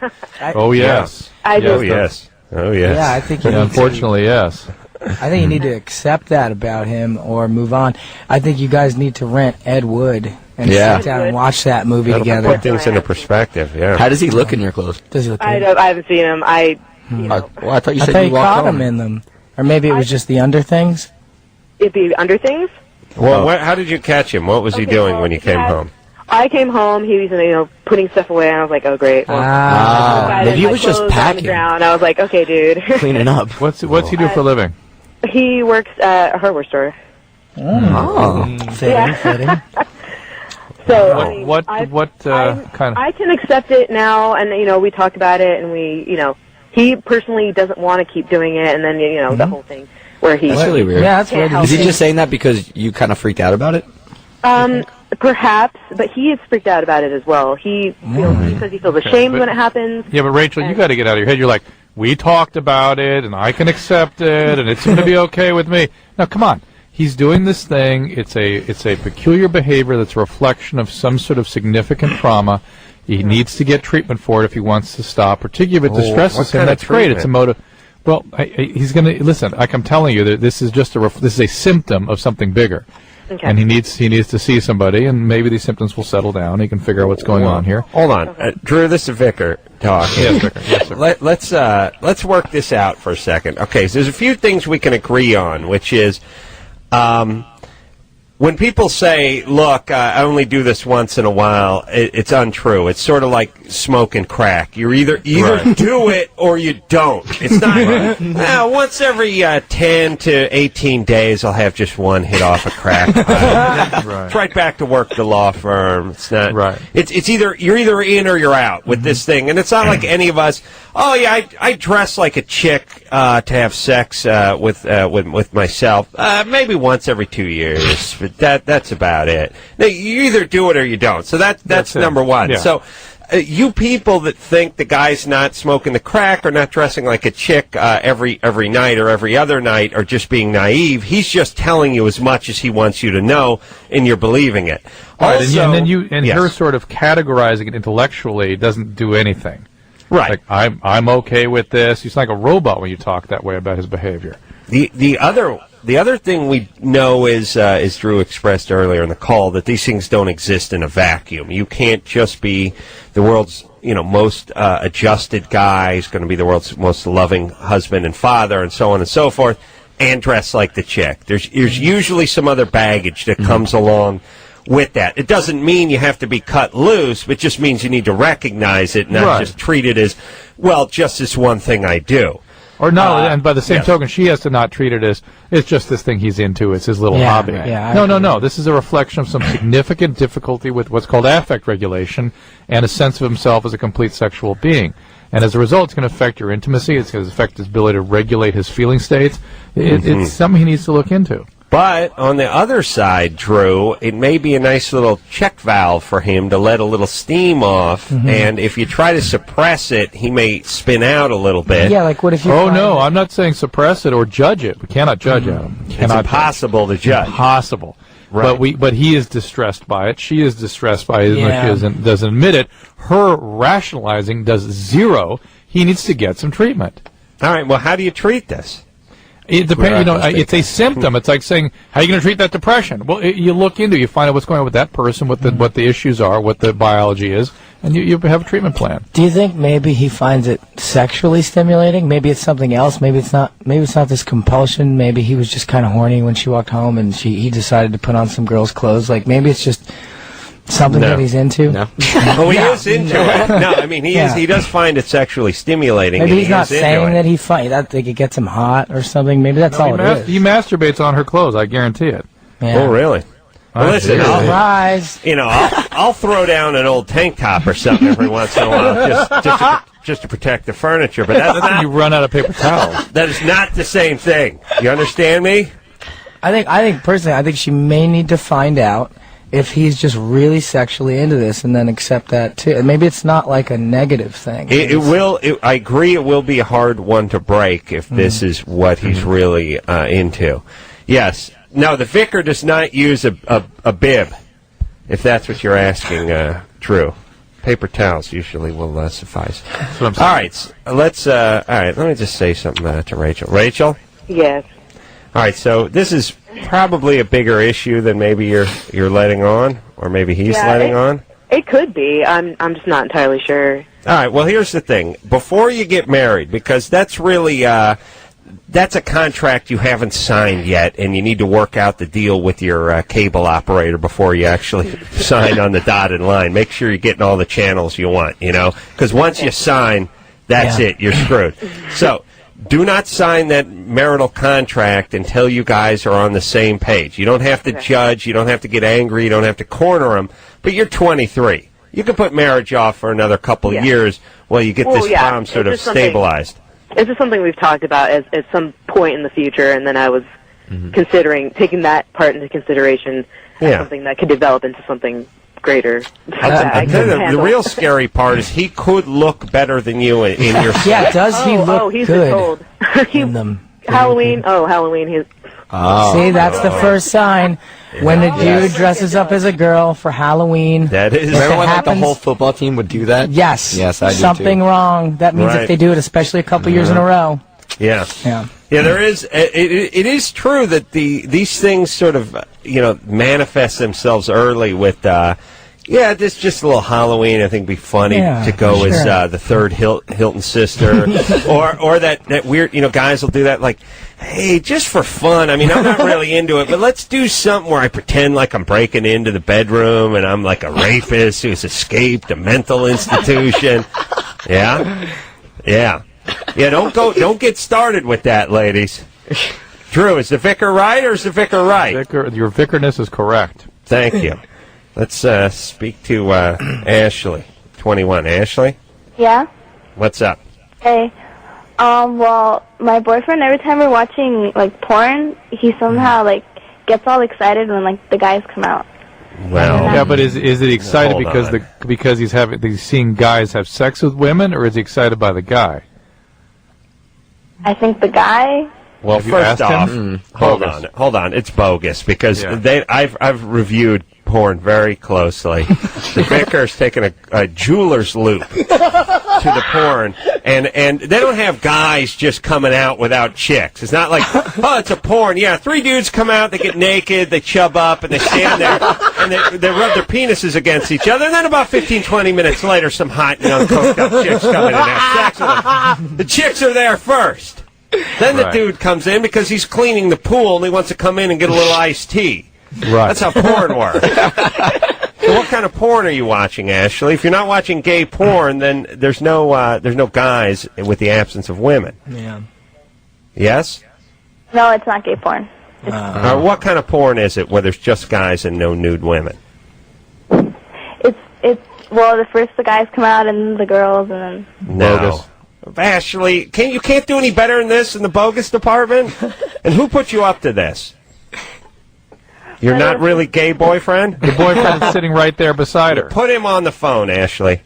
Oh, yes. Oh, yes. Yeah, I think unfortunately, yes. I think you need to accept that about him or move on. I think you guys need to rent Ed Wood and sit down and watch that movie together. Put things into perspective, yeah. How does he look in your clothes? Does he look I haven't seen him. I thought you said you caught him in them. Or maybe it was just the under things? It'd be under things? Well, how did you catch him? What was he doing when you came home? I came home, he was, putting stuff away, and I was like, oh, great. Well, maybe he was just packing. I was like, okay, dude. Cleaning up. What's he do for a living? He works at a hardware store. Fitting. So I can accept it now, and we talked about it, and he personally doesn't want to keep doing it, and then the whole thing where he. That's really weird. Yeah, that's weird. Is he just saying that because you kind of freaked out about it? Perhaps, but he is freaked out about it as well. He says he feels ashamed when it happens. Yeah, but Rachel, you got to get out of your head. You're like, we talked about it, and I can accept it, and it's going to be okay with me. Now, come on. He's doing this thing. It's a peculiar behavior that's a reflection of some sort of significant trauma. He needs to get treatment for it if he wants to stop, particularly if it distresses him. That's great. It's a motive. Well, he's going to listen. Like I'm telling you, that this is just this is a symptom of something bigger, and he needs to see somebody, and maybe these symptoms will settle down. He can figure out what's going on here. Hold on, Drew. This is Vicar talking. Yes, Vicar. Yes, sir. Let's work this out for a second. Okay, so there's a few things we can agree on, which is. When people say, look, I only do this once in a while, it's untrue. It's sort of like smoking crack. You either do it or you don't. It's not once every 10 to 18 days I'll have just one hit off of crack. It's right back to work at the law firm. It's not right. It's either you're either in or you're out with this thing. And it's not like any of us, I dress like a chick to have sex with myself. Maybe once every 2 years. But that's about it. Now, you either do it or you don't. So that's number one. Yeah. So you people that think the guy's not smoking the crack or not dressing like a chick every night or every other night are just being naive. He's just telling you as much as he wants you to know, and you're believing it. Right, and her sort of categorizing it intellectually doesn't do anything. Right. Like I'm okay with this. He's like a robot when you talk that way about his behavior. The other thing we know is Drew expressed earlier in the call, that these things don't exist in a vacuum. You can't just be the world's most adjusted guy. He's going to be the world's most loving husband and father, and so on and so forth, and dress like the chick. There's usually some other baggage that comes along with that. It doesn't mean you have to be cut loose, but it just means you need to recognize it, not just treat it as, well, just this one thing I do. Or no, and by the same token, she has to not treat it as, it's just this thing he's into, it's his little hobby. Yeah, no. This is a reflection of some significant difficulty with what's called affect regulation and a sense of himself as a complete sexual being. And as a result, it's going to affect your intimacy, it's going to affect his ability to regulate his feeling states. It's something he needs to look into. But on the other side, Drew, it may be a nice little check valve for him to let a little steam off, and if you try to suppress it, he may spin out a little bit. Yeah, like what if you... I'm not saying suppress it or judge it. We cannot judge Adam. It's impossible to judge. Impossible. Right. But he is distressed by it. She is distressed by it. Even if she doesn't admit it. Her rationalizing does zero. He needs to get some treatment. All right, well, how do you treat this? It depends. It's a symptom. It's like saying, how are you going to treat that depression? Well, you look into it, you find out what's going on with that person, what the issues are, what the biology is, and you have a treatment plan. Do you think maybe he finds it sexually stimulating? Maybe it's something else. Maybe it's not this compulsion. Maybe he was just kind of horny when she walked home, and he decided to put on some girl's clothes. Like maybe it's just something that he's into. No. Oh, he is into it. No, I mean he does find it sexually stimulating. Maybe he's not saying that he that it gets him hot or something. Maybe that's all it is. He masturbates on her clothes. I guarantee it. Yeah. Oh, really? Well, listen, I'll throw down an old tank top or something every once in a while just to protect the furniture. But that's not. You run out of paper towels. That is not the same thing. You understand me? I think personally, she may need to find out if he's just really sexually into this, and then accept that too. And maybe it's not like a negative thing. I agree. It will be a hard one to break if this is what he's really into. Yes. Now the vicar does not use a bib, if that's what you're asking. True. Paper towels usually will suffice. That's what I'm saying. All right. All right. Let me just say something to Rachel. Rachel. Yes. All right, so this is probably a bigger issue than maybe you're letting on, or maybe he's letting on. It could be. I'm just not entirely sure. All right, well, here's the thing. Before you get married, because that's really that's a contract you haven't signed yet, and you need to work out the deal with your cable operator before you actually sign on the dotted line. Make sure you're getting all the channels you want, because once you sign, that's it. You're screwed. So do not sign that marital contract until you guys are on the same page. You don't have to judge. You don't have to get angry. You don't have to corner them. But you're 23. You can put marriage off for another couple of years while you get this prom sort of stabilized. It's just something we've talked about at some point in the future, and then I was considering taking that part into consideration as something that could develop into something greater. The real scary part is he could look better than you in your Yeah, does he look he's good old. in them? Halloween, he's... See, that's the first sign. When a dude dresses up as a girl for Halloween. That is. Remember when the whole football team would do that? Yes. Yes, I do Something too. wrong. That means if they do it, especially a couple years in a row. Yeah. There is. It is true that these things sort of manifest themselves early with. This just a little Halloween. I think would be funny to go as the third Hilton sister, or that weird. Guys will do that like, hey, just for fun. I mean, I'm not really into it, but let's do something where I pretend like I'm breaking into the bedroom and I'm like a rapist who's escaped a mental institution. Don't get started with that, ladies. Drew, is the vicar right or is the vicar right? Your vicarness is correct. Thank you. Let's speak to Ashley, 21. Ashley? Yeah? What's up? Hey. Well, my boyfriend, every time we're watching, porn, he somehow, gets all excited when, the guys come out. Well... Yeah, but is it excited because he's seeing guys have sex with women, or is he excited by the guy? I think the guy... Well, first off, hold on. It's bogus because I've reviewed porn very closely. The vicar's taken a jeweler's loop to the porn, and they don't have guys just coming out without chicks. It's not like, oh, it's a porn. Yeah, 3 dudes come out, they get naked, they chub up, and they stand there, and they rub their penises against each other, and then about 15, 20 minutes later, some hot, coked up chicks come in and have sex with them. The chicks are there first. Then the dude comes in because he's cleaning the pool and he wants to come in and get a little iced tea. Right. That's how porn works. So what kind of porn are you watching, Ashley? If you're not watching gay porn, then there's no guys with the absence of women. Yeah. Yes? No, it's not gay porn. What kind of porn is it where there's just guys and no nude women? Well, first the guys come out and the girls and then... No. Bogus. Ashley, you can't do any better than this in the bogus department? And who put you up to this? You're not really gay boyfriend? The boyfriend is sitting right there beside her. Put him on the phone, Ashley.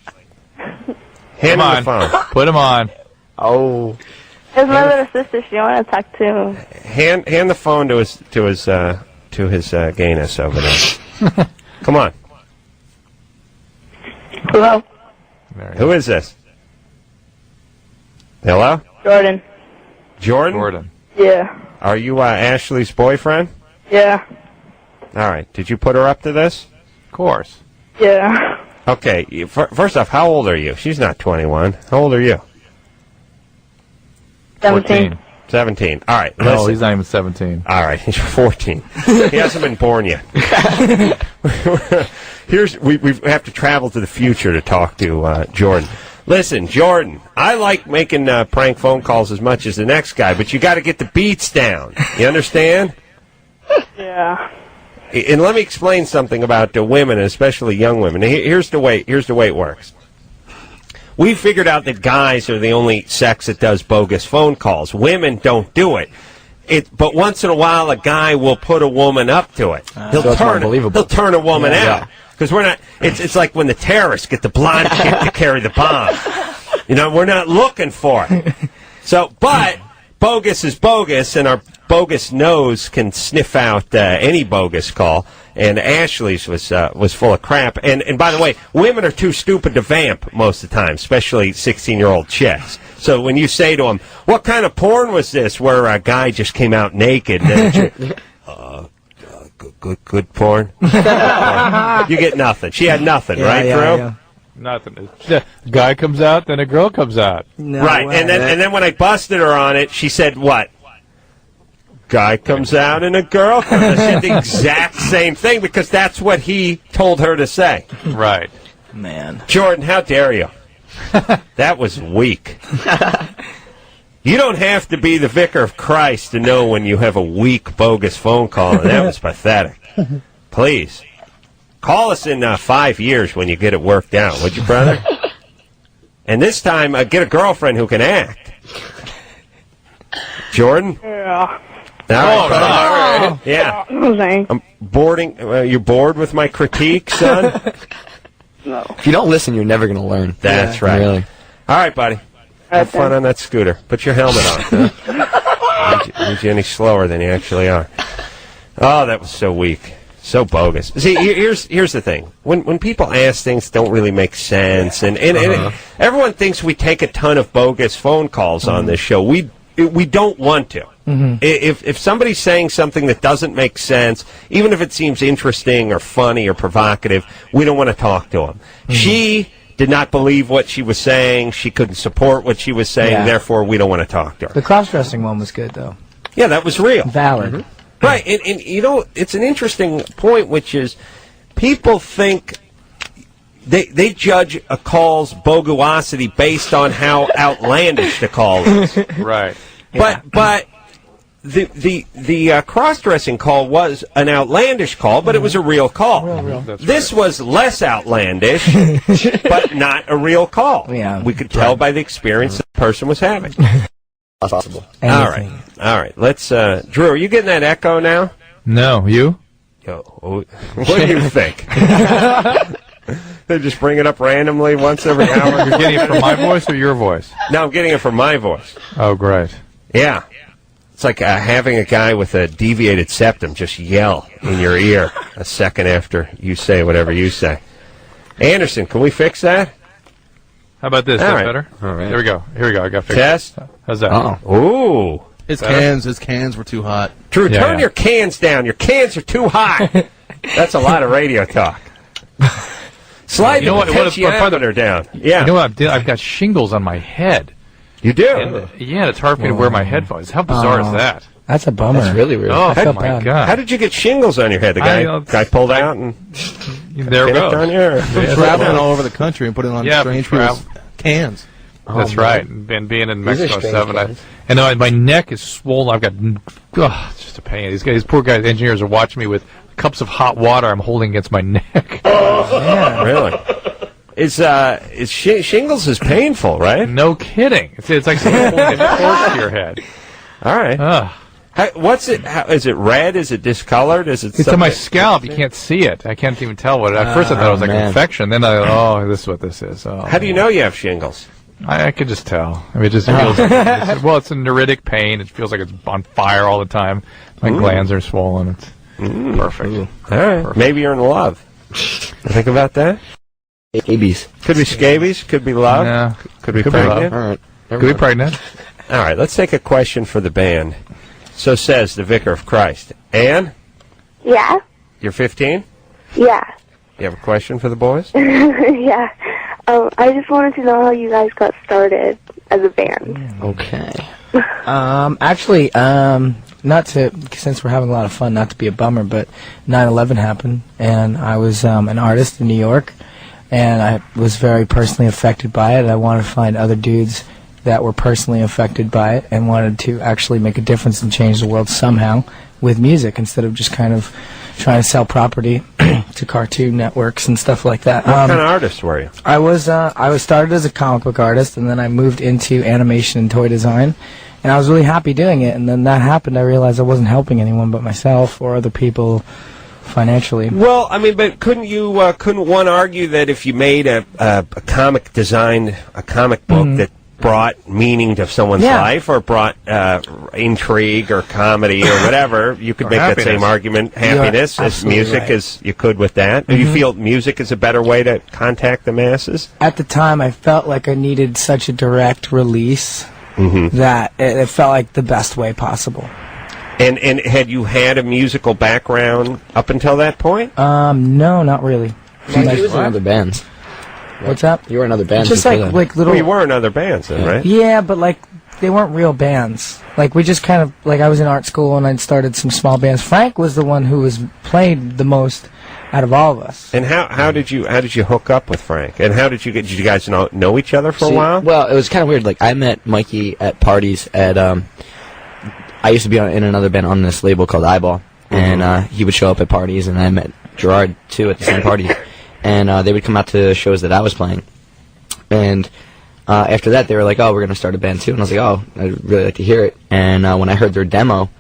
Hand him the phone. Put him on. Oh. There's my little sister. She want to talk to. Hand the phone to his gayness over there. Come on. Hello. Who is this? Hello? Jordan. Jordan? Yeah. Are you Ashley's boyfriend? Yeah. All right. Did you put her up to this? Of course. Yeah. Okay. First off, how old are you? She's not 21. How old are you? 17. 17. All right. No, Listen. he's not even 17. All right. He's 14. He hasn't been born yet. We have to travel to the future to talk to Jordan. Listen, Jordan, I like making prank phone calls as much as the next guy, but you got to get the beats down. You understand? Yeah. And let me explain something about women, and especially young women. Here's the way it works. We figured out that guys are the only sex that does bogus phone calls. Women don't do it. But once in a while, a guy will put a woman up to it. He'll turn a woman out. Because we're not. It's like when the terrorists get the blonde chick to carry the bomb. We're not looking for it. So, but bogus is bogus, and our bogus nose can sniff out any bogus call. And Ashley's was full of crap. And by the way, women are too stupid to vamp most of the time, especially 16-year-old chicks. So when you say to them, "What kind of porn was this?" where a guy just came out naked, and good porn. You get nothing. She had nothing, right, Drew? Yeah. Nothing. A guy comes out, then a girl comes out. No right, way. and then when I busted her on it, she said what? Guy comes out and a girl comes out. She said the exact same thing because that's what he told her to say. Right. Man. Jordan, how dare you? That was weak. You don't have to be the vicar of Christ to know when you have a weak, bogus phone call, and that was pathetic. Please, call us in 5 years when you get it worked out, would you, brother? And this time, get a girlfriend who can act. Jordan? Yeah. All right. Yeah. I'm boarding. You're bored with my critique, son? No. If you don't listen, you're never going to learn. That's right. Really. All right, buddy. Have fun on that scooter. Put your helmet on. Huh? Need you any slower than you actually are. Oh, that was so weak. So bogus. See, here's the thing. When people ask things that don't really make sense, and everyone thinks we take a ton of bogus phone calls on this show. We don't want to. If somebody's saying something that doesn't make sense, even if it seems interesting or funny or provocative, we don't want to talk to them. She did not believe what she was saying. She couldn't support what she was saying. Yeah. Therefore, we don't want to talk to her. The cross-dressing one was good, though. Yeah, that was real. Valid. Right, and you know, it's an interesting point, which is people think they judge a call's boguosity based on how outlandish the call is. Right. But the cross-dressing call was an outlandish call, but it was a real call. This was less outlandish, but not a real call. Yeah. We could tell by the experience the person was having. Possible. All right. Let's. Drew, are you getting that echo now? No, you? Yo, what do you think? They just bring it up randomly once every hour. You're getting it from my voice or your voice? No, I'm getting it from my voice. Oh, great. Yeah. It's like having a guy with a deviated septum just yell in your ear a second after you say whatever you say. Anderson, can we fix that? How about this? Is All that right. better? All right. Here we go. I got fixed. Test. How's that? Ooh. His cans were too hot. Drew, Yeah, turn yeah. your cans down. Your cans are too hot. That's a lot of radio talk. Slide You know the what- potentiometer down. Yeah. You know what? I've got shingles on my head. You do? And, yeah, it's hard for me to wear my headphones. How bizarre is that? That's a bummer. That's really weird. Oh, felt my bad. God. How did you get shingles on your head? The guy pulled out and There it pinned it on goes. you? We're traveling all over the country and putting on Yeah, strange travel. people's cans. That's right. And being in These are Mexico strange 7, guys. and my neck is swollen. I've got, it's just a pain. These poor guys, engineers, are watching me with cups of hot water I'm holding against my neck. Yeah, really. Shingles is painful, right? No kidding. It's like someone holding a torch to your head. All right. What's it? Is it red? Is it discolored? Is it? It's on my scalp. You can't see it. I can't even tell what. At first, I thought it was like an infection. Then this is what this is. Oh, How do you know you have shingles? I could just tell. I mean, it just feels. It's a neuritic pain. It feels like it's on fire all the time. My glands are swollen. It's perfect. All right. Perfect. Maybe you're in love. Think about that. Scabies. Could be scabies. Could be love. Yeah. Could be Could be pregnant. All right. Could be pregnant. All right. Let's take a question for the band. So says the Vicar of Christ. Ann, Yeah. you're 15. Yeah. You have a question for the boys? Yeah. I just wanted to know how you guys got started as a band. Okay. Actually, not to, since we're having a lot of fun, not to be a bummer, but 9/11 happened, and I was an artist in New York, and I was very personally affected by it. I wanted to find other dudes that were personally affected by it and wanted to actually make a difference and change the world somehow with music instead of just kind of trying to sell property to cartoon networks and stuff like that. What kind of artist were you? I was started as a comic book artist, and then I moved into animation and toy design, and I was really happy doing it. And then that happened. I realized I wasn't helping anyone but myself or other people financially. Well, I mean, but couldn't one argue that if you made a comic book that brought meaning to someone's life or brought intrigue or comedy or whatever, you could make that same argument. Happiness as music as you could with that. Do you feel music is a better way to contact the masses? At the time, I felt like I needed such a direct release that it felt like the best way possible. And had you had a musical background up until that point? No, not really. You was in other bands. What's up? You were in other bands. Just like little. Well, you were in other bands then, right? Yeah, but like they weren't real bands. Like we just kind of like I was in art school and I'd started some small bands. Frank was the one who was played the most out of all of us. And how did you hook up with Frank? And how did you guys know each other for a while? Well, it was kind of weird. Like I met Mikey at parties at I used to be in another band on this label called Eyeball, and he would show up at parties, and I met Gerard too at the same parties, and they would come out to shows that I was playing, and after that they were like, "Oh, we're gonna start a band too," and I was like, "Oh, I'd really like to hear it." And when I heard their demo,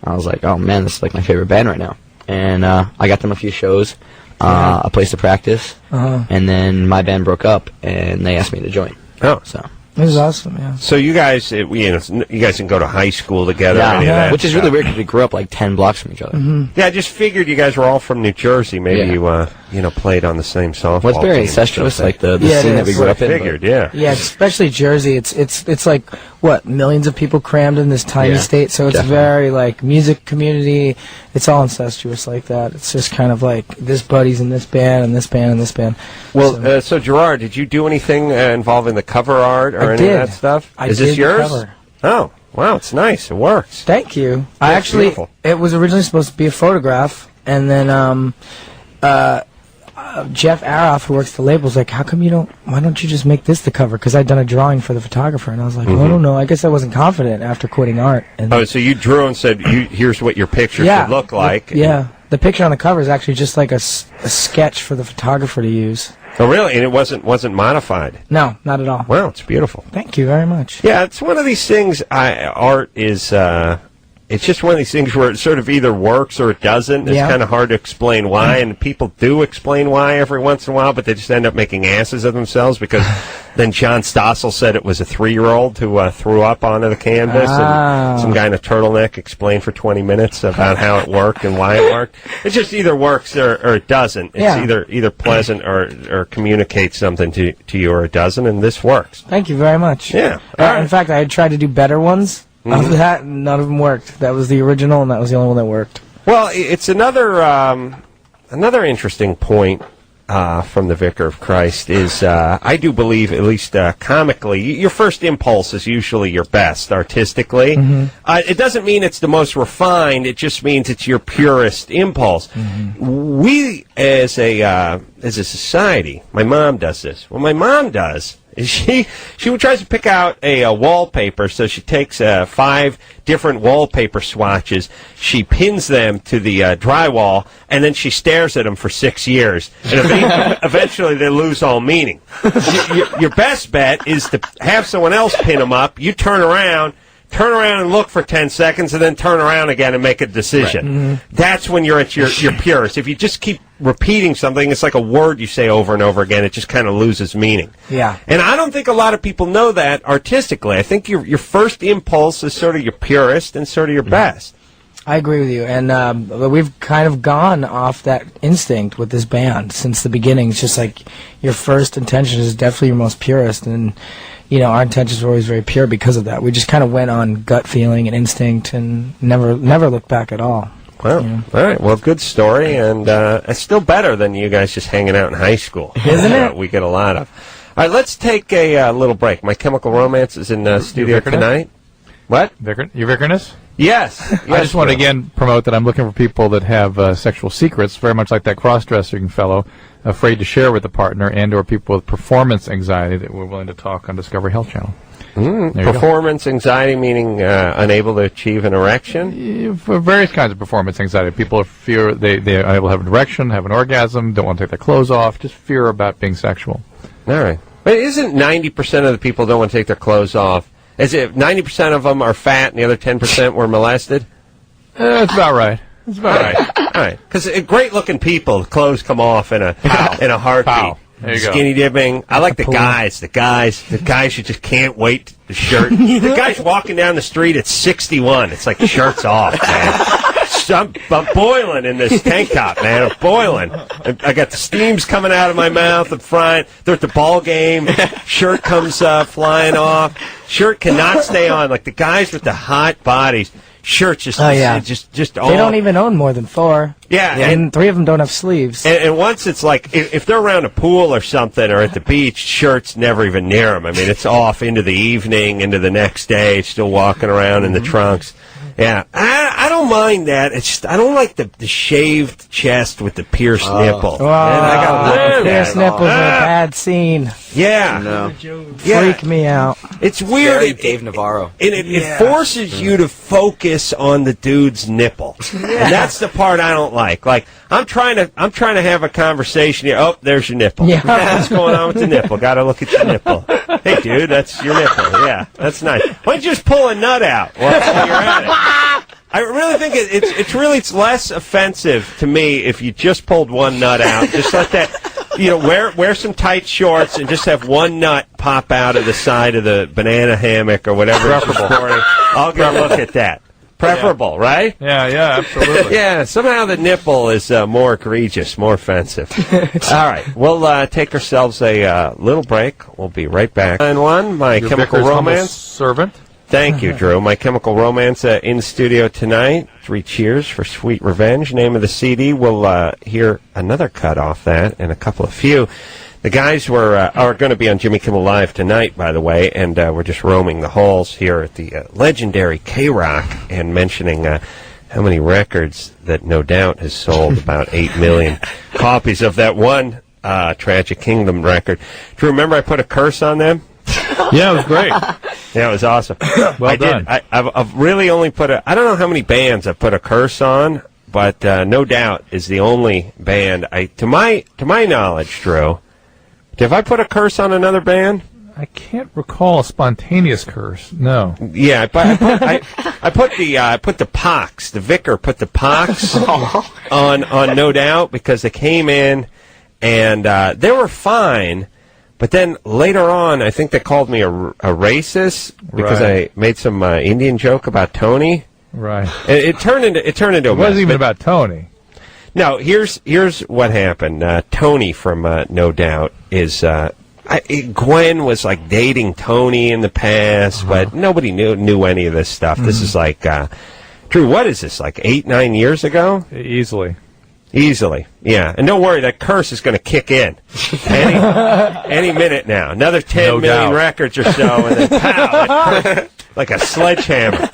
I was like, "Oh man, this is like my favorite band right now." And I got them a few shows, a place to practice, and then my band broke up, and they asked me to join. Oh, so. It was awesome, yeah. So you guys, you guys didn't go to high school together, or any of that, which is really weird because we grew up like 10 blocks from each other. Yeah, I just figured you guys were all from New Jersey. Maybe you played on the same softball. Well, it's very team incestuous, like the scene that we grew up in. Figured, yeah. Yeah, especially Jersey. It's like what, millions of people crammed in this tiny state. So it's very like music community. It's all incestuous like that. It's just kind of like this buddy's in this band and this band and this band. Well, so Gerard, did you do anything involving the cover art or any of that stuff? Is this yours? Cover. Oh, wow, it's nice. It works. Thank you. It was originally supposed to be a photograph, and then Jeff Aroff, who works the label, was like, why don't you just make this the cover? Because I'd done a drawing for the photographer, and I was like, well, I don't know. I guess I wasn't confident after quitting art. And so you drew and said, here's what your picture should look like. The picture on the cover is actually just like a sketch for the photographer to use. Oh, really? And it wasn't modified? No, not at all. Wow, it's beautiful. Thank you very much. Yeah, it's one of these things, art is... it's just one of these things where it sort of either works or it doesn't. It's kind of hard to explain why, and people do explain why every once in a while, but they just end up making asses of themselves because then John Stossel said it was a 3-year-old who threw up onto the canvas, and some guy in a turtleneck explained for 20 minutes about how it worked and why it worked. It just either works or it doesn't. It's either pleasant or communicates something to you or it doesn't, and this works. Thank you very much. Yeah. In fact, I had tried to do better ones. Of that, none of them worked. That was the original, and that was the only one that worked. Well, it's another interesting point from the Vicar of Christ is I do believe, at least comically, your first impulse is usually your best artistically. It doesn't mean it's the most refined. It just means it's your purest impulse. We, as a society, my mom does this. What my mom does is she tries to pick out a wallpaper, so she takes 5 different wallpaper swatches, she pins them to the drywall, and then she stares at them for 6 years, and eventually they lose all meaning. Your best bet is to have someone else pin them up, you turn around and look for 10 seconds, and then turn around again and make a decision. Right. That's when you're at your purest. If you just keep repeating something, it's like a word you say over and over again. It just kind of loses meaning. Yeah. And I don't think a lot of people know that artistically. I think your first impulse is sort of your purest and sort of your best. I agree with you, and we've kind of gone off that instinct with this band since the beginning. It's just like your first intention is definitely your most purest, and our intentions were always very pure because of that. We just kind of went on gut feeling and instinct and never looked back at all. Well, all right. Well, good story, and it's still better than you guys just hanging out in high school. Isn't it? We get a lot of. All right, let's take a little break. My Chemical Romance is in studio tonight. What? Your Vicarness? Yes. I just want to again promote that I'm looking for people that have sexual secrets, very much like that cross-dressing fellow, afraid to share with a partner, and or people with performance anxiety that we're willing to talk on Discovery Health Channel. Performance anxiety, meaning unable to achieve an erection? For various kinds of performance anxiety. People fear they're unable to have an erection, have an orgasm, don't want to take their clothes off, just fear about being sexual. All right. But isn't 90% of the people don't want to take their clothes off? Is it 90% of them are fat and the other 10% were molested? That's about right. That's about right. All right. Because great-looking people, clothes come off in a heartbeat. Pow. There you Skinny dipping. I like the guys. The guys who just can't wait the shirt. The guy's walking down the street at 61. It's like shirt's off, man. I'm boiling in this tank top, man. I'm boiling. I got the steams coming out of my mouth. I'm frying. They're at the ball game. Shirt comes flying off. Shirt cannot stay on. Like the guys with the hot bodies. Shirts just all. They don't even own more than 4. Yeah, and 3 of them don't have sleeves. And once it's like, if they're around a pool or something or at the beach, shirts never even near them. I mean, it's off into the evening, into the next day, still walking around in the trunks. Yeah, I don't mind that. It's just I don't like the shaved chest with the pierced nipple. Oh, I got pierced nipples are a bad scene. Yeah, No. Freak me out. it's weird. Very Dave Navarro. And it forces you to focus on the dude's nipple, and that's the part I don't like. Like I'm trying to have a conversation here. Oh, there's your nipple. Yeah. What's going on with the nipple? Got to look at your nipple. Hey, dude, that's your nipple. Yeah, that's nice. Why don't you just pull a nut out while you're at it? I really think it's less offensive to me if you just pulled one nut out. Just let that, wear some tight shorts and just have one nut pop out of the side of the banana hammock or whatever. Preferable. I'll get a look at that. Preferable, right? Yeah, absolutely. Yeah, somehow the nipple is more egregious, more offensive. All right, we'll take ourselves a little break. We'll be right back. And My Your Chemical Vicar's humble Romance. servant. Thank you, Drew. My Chemical Romance in studio tonight. 3 Cheers for Sweet Revenge. Name of the CD. We'll hear another cut off that and a couple of few. The guys are going to be on Jimmy Kimmel Live tonight, by the way, and we're just roaming the halls here at the legendary K-Rock and mentioning how many records that No Doubt has sold, about 8 million copies of that one Tragic Kingdom record. Do you remember I put a curse on them? Yeah, it was great. Yeah, it was awesome. Well done. I've really only put I don't know how many bands I've put a curse on, but No Doubt is the only band to my knowledge, Drew. Have I put a curse on another band? I can't recall a spontaneous curse. No. Yeah, I put the pox. The vicar put the pox on No Doubt because they came in and they were fine. But then later on, I think they called me a racist because I made some Indian joke about Tony. Right. It turned into a It wasn't even about Tony. No, here's what happened. Tony from No Doubt is Gwen was like dating Tony in the past, but nobody knew any of this stuff. This is like Drew. What is this? Like 8-9 years ago? Easily, yeah. And don't worry, that curse is going to kick in any minute now. Another 10 million records or so, and then pow, like a sledgehammer.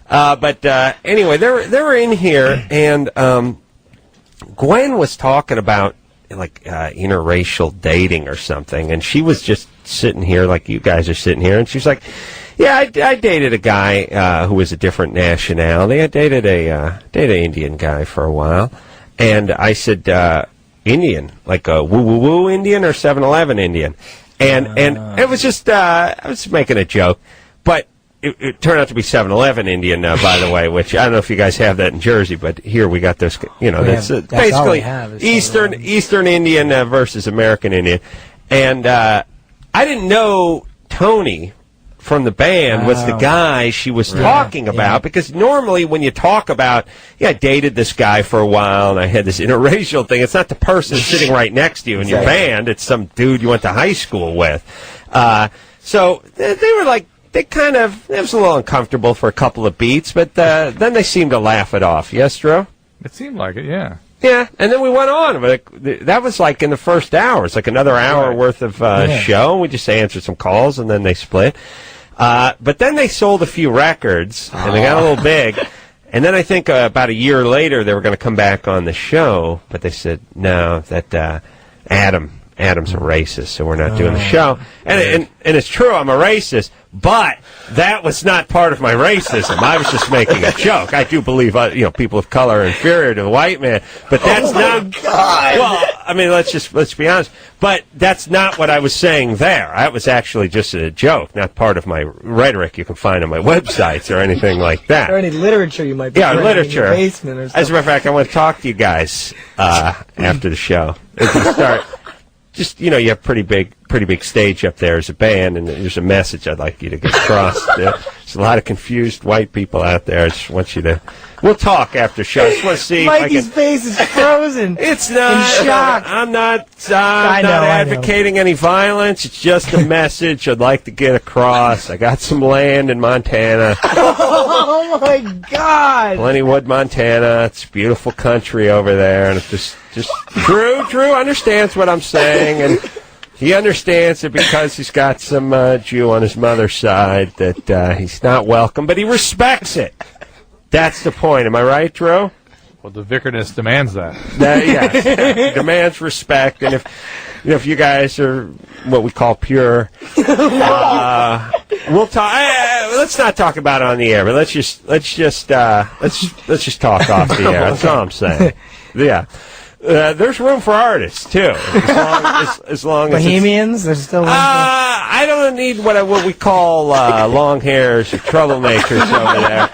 But anyway, they were in here, and Gwen was talking about like interracial dating or something, and she was just sitting here like you guys are sitting here, and she's like, "Yeah, I dated a guy who was a different nationality. I dated an Indian guy for a while." And I said, Indian, like a woo-woo-woo Indian or 7-Eleven Indian. And it was just, I was making a joke. But it turned out to be 7-Eleven Indian, by the way, which I don't know if you guys have that in Jersey, but here we got this, that's basically Eastern Indian versus American Indian. And I didn't know Tony from the band was the guy she was talking about, because normally when you talk about, I dated this guy for a while and I had this interracial thing, it's not the person sitting right next to you in your band, it's some dude you went to high school with. So they were like, it was a little uncomfortable for a couple of beats, but then they seemed to laugh it off. Yes, Drew? It seemed like it, yeah. Yeah, and then we went on, but that was like in the first hour. It's like another hour worth of show. We just answered some calls, and then they split. But then they sold a few records, and they got a little big. And then I think about a year later, they were going to come back on the show, but they said, no, that Adam's a racist, so we're not doing the show. And it's true, I'm a racist, but that was not part of my racism. I was just making a joke. I do believe, people of color are inferior to the white man, but that's not. God. Well, I mean, let's be honest. But that's not what I was saying there. That was actually just a joke, not part of my rhetoric you can find on my websites or anything like that. Or any literature you might be literature. in your basement or something. As a matter of fact, I want to talk to you guys after the show. If you start. Just, you have pretty big stage up there as a band, and there's a message I'd like you to get across. There's a lot of confused white people out there. I just want you to. We'll talk after show. I just want to see. Mikey's face is frozen. It's not. In shock. I'm not advocating any violence. It's just a message I'd like to get across. I got some land in Montana. Oh my God! Plentywood, Montana. It's beautiful country over there, and it's just Drew understands what I'm saying, and he understands it because he's got some Jew on his mother's side that he's not welcome, but he respects it. That's the point. Am I right, Drew? Well, the vicerness demands that. Yes, demands respect, and if you guys are what we call pure, we'll talk. Let's not talk about it on the air, but let's just talk off the air. That's all I'm saying. Yeah. There's room for artists too, as long as Bohemians. There's still room I don't need what we call long hairs or troublemakers over there.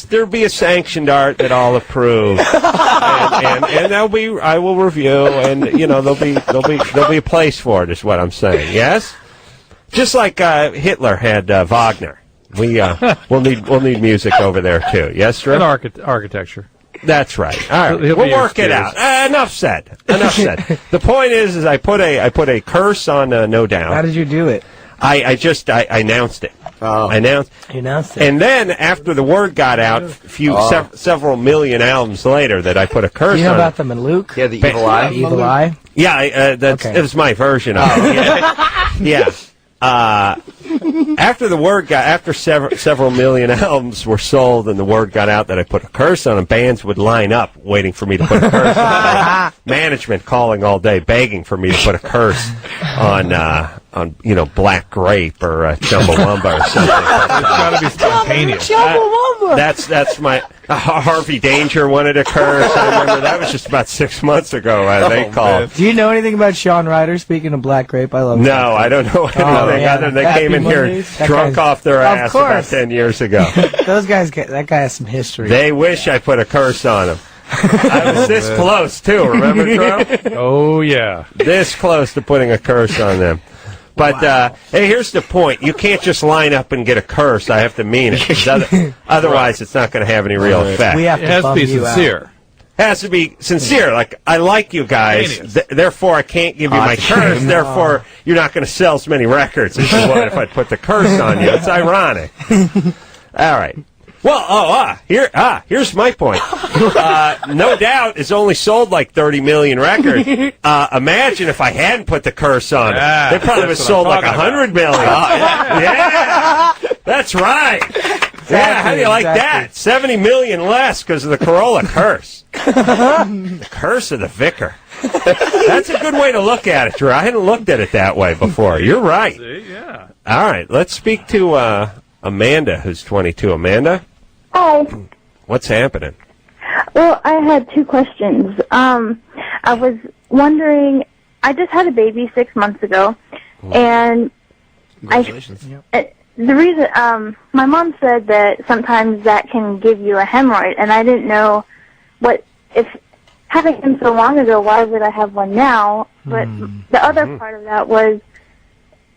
There'll be a sanctioned art that I'll approve, and I will review, and there'll be a place for it. Is what I'm saying. Yes, just like Hitler had Wagner. We'll need music over there too. Yes, Drew? And architecture. That's right. All right, we'll work it out. Enough said. The point is I put a curse on No Doubt. How did you do it? I announced it. Oh. I announced it. And then after the word got out, several million albums later, that I put a curse on. You know about them in Luke? Yeah, the Evil Eye. Evil Eye. Yeah, it was my version of it. Yeah. After several million albums were sold and the word got out that I put a curse on them, bands would line up waiting for me to put a curse on them. Management calling all day, begging for me to put a curse on Black Grape or Chumbawamba or something. It's got to be spontaneous. That's my Harvey Danger wanted a curse. I remember that was just about 6 months ago. They called. Do you know anything about Sean Ryder? Speaking of Black Grape, I love. No, I don't know anything other than they came in here drunk off their ass about 10 years ago. Those guys, that guy has some history. They wish I put a curse on him. I was this close too. Remember, Drew? Oh yeah, this close to putting a curse on them. But hey, here's the point: you can't just line up and get a curse. I have to mean it. Otherwise, it's not going to have any real effect. We have to it has to be sincere. Has to be sincere. Like, I like you guys, therefore I can't give you my curse. Therefore, you're not going to sell as many records as you would if I put the curse on you. It's ironic. All right. Well, here's my point. No Doubt is only sold like 30 million records. Imagine if I hadn't put the curse on it. They probably would have sold like 100 million. Yeah, that's right. Yeah, how do you like that? 70 million less because of the Corolla curse. The curse of the vicar. That's a good way to look at it, Drew. I hadn't looked at it that way before. You're right. See, yeah. All right, let's speak to Amanda, who's 22. Amanda? Hi. What's happening? Well, I had two questions. I was wondering, I just had a baby 6 months ago, and Congratulations. the reason, my mom said that sometimes that can give you a hemorrhoid, and I didn't know if having him so long ago, why would I have one now? But the other part of that was,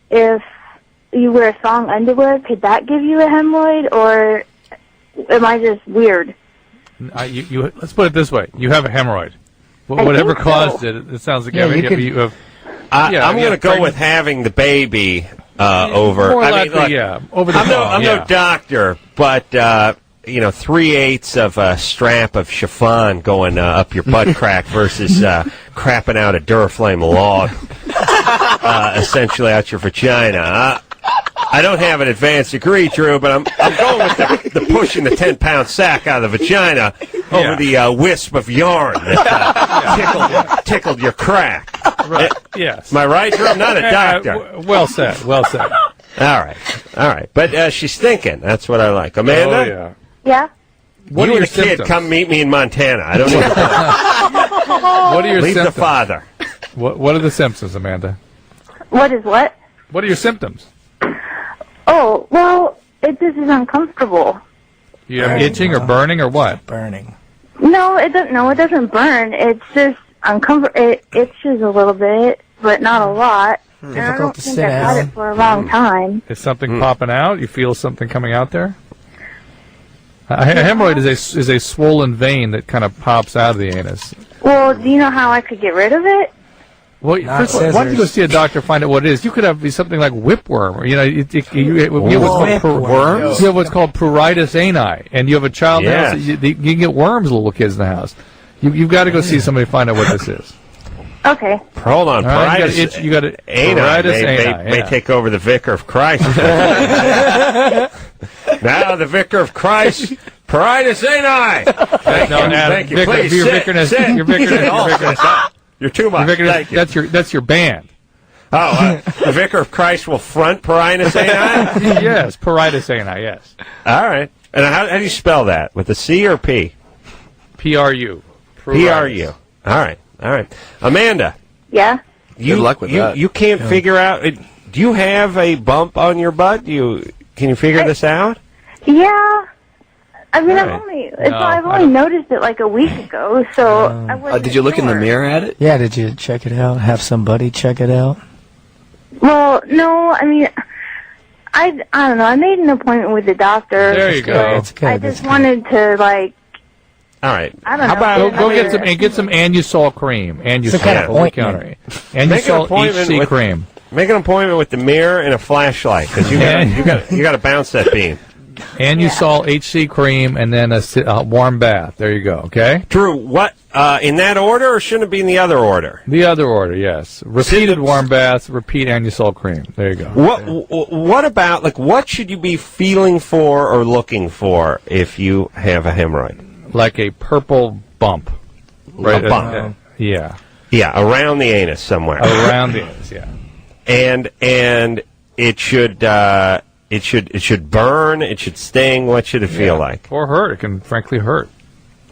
if you wear thong underwear, could that give you a hemorrhoid, or am I just weird? Let's put it this way: you have a hemorrhoid. Whatever caused it, it sounds like you have. I'm going to go with having the baby over. More I mean, likely, look, over the I'm no doctor, but 3/8 of a strap of chiffon going up your butt crack versus crapping out a Duraflame log, essentially out your vagina. I don't have an advanced degree, Drew, but I'm going with the pushing the 10-pound sack out of the vagina over the wisp of yarn that tickled your crack. Right. Yes. Am I right, Drew? I'm not a doctor. Well said. Well said. All right. But she's thinking. That's what I like. Amanda? Oh, yeah. Yeah? What you are your and the kid, symptoms? come meet me in Montana. I don't need to What are your Leave symptoms? the father. What are the symptoms, Amanda? What is what? What are your symptoms? Oh, well, this is uncomfortable. You have itching or burning or what? Burning. No, it doesn't burn. It's just uncomfortable. It itches a little bit, but not a lot. And I don't think I've had it for a long time. Is something popping out? You feel something coming out there? A hemorrhoid is a swollen vein that kind of pops out of the anus. Well, do you know how I could get rid of it? Well, first of all, why don't you go see a doctor, find out what it is? You could have something like whipworm, or you have what's called pruritus ani, and you have a child in the house. You can get worms, little kids in the house. You've got to go see somebody to find out what this is. Okay. Hold on, pruritus. You got it. Pruritus may take over the Vicar of Christ. Now the Vicar of Christ Paritis ain't I? Thank you. Please sit. Your vicar, You're too much. Thank you. That's your band. Oh, the Vicar of Christ will front Paritis ain't I? Yes, Paritis ain't I? Yes. All right. And how do you spell that? With a C or P? P-R-U. P-R-U. All right. Amanda. Yeah? Good luck with that. You can't figure out... Do you have a bump on your butt? Can you figure this out? Yeah. I mean, Right. I've only noticed it like a week ago, so I wasn't Did you look in the sure. mirror at it? Yeah, did you check it out? Have somebody check it out? Well, no, I mean, I don't know. I made an appointment with the doctor. There you go. That's good. I just wanted to, like, All right. I don't know. Go get some Anusol cream. Anusol. Some kind of ointment. Anusol HC cream. Make an appointment with the mirror and a flashlight, because you got to bounce that beam. Anusol HC cream and then a warm bath. There you go. Okay. Drew, what in that order, or shouldn't it be in the other order? The other order, yes. Repeated warm bath. Repeat Anusol cream. There you go. What about, like, what should you be feeling for or looking for if you have a hemorrhoid? Like a purple bump. Right. A bump. Yeah. Yeah, around the anus somewhere. Around the anus. Yeah. And it should burn. It should sting. What should it feel like? Or hurt. It can frankly hurt.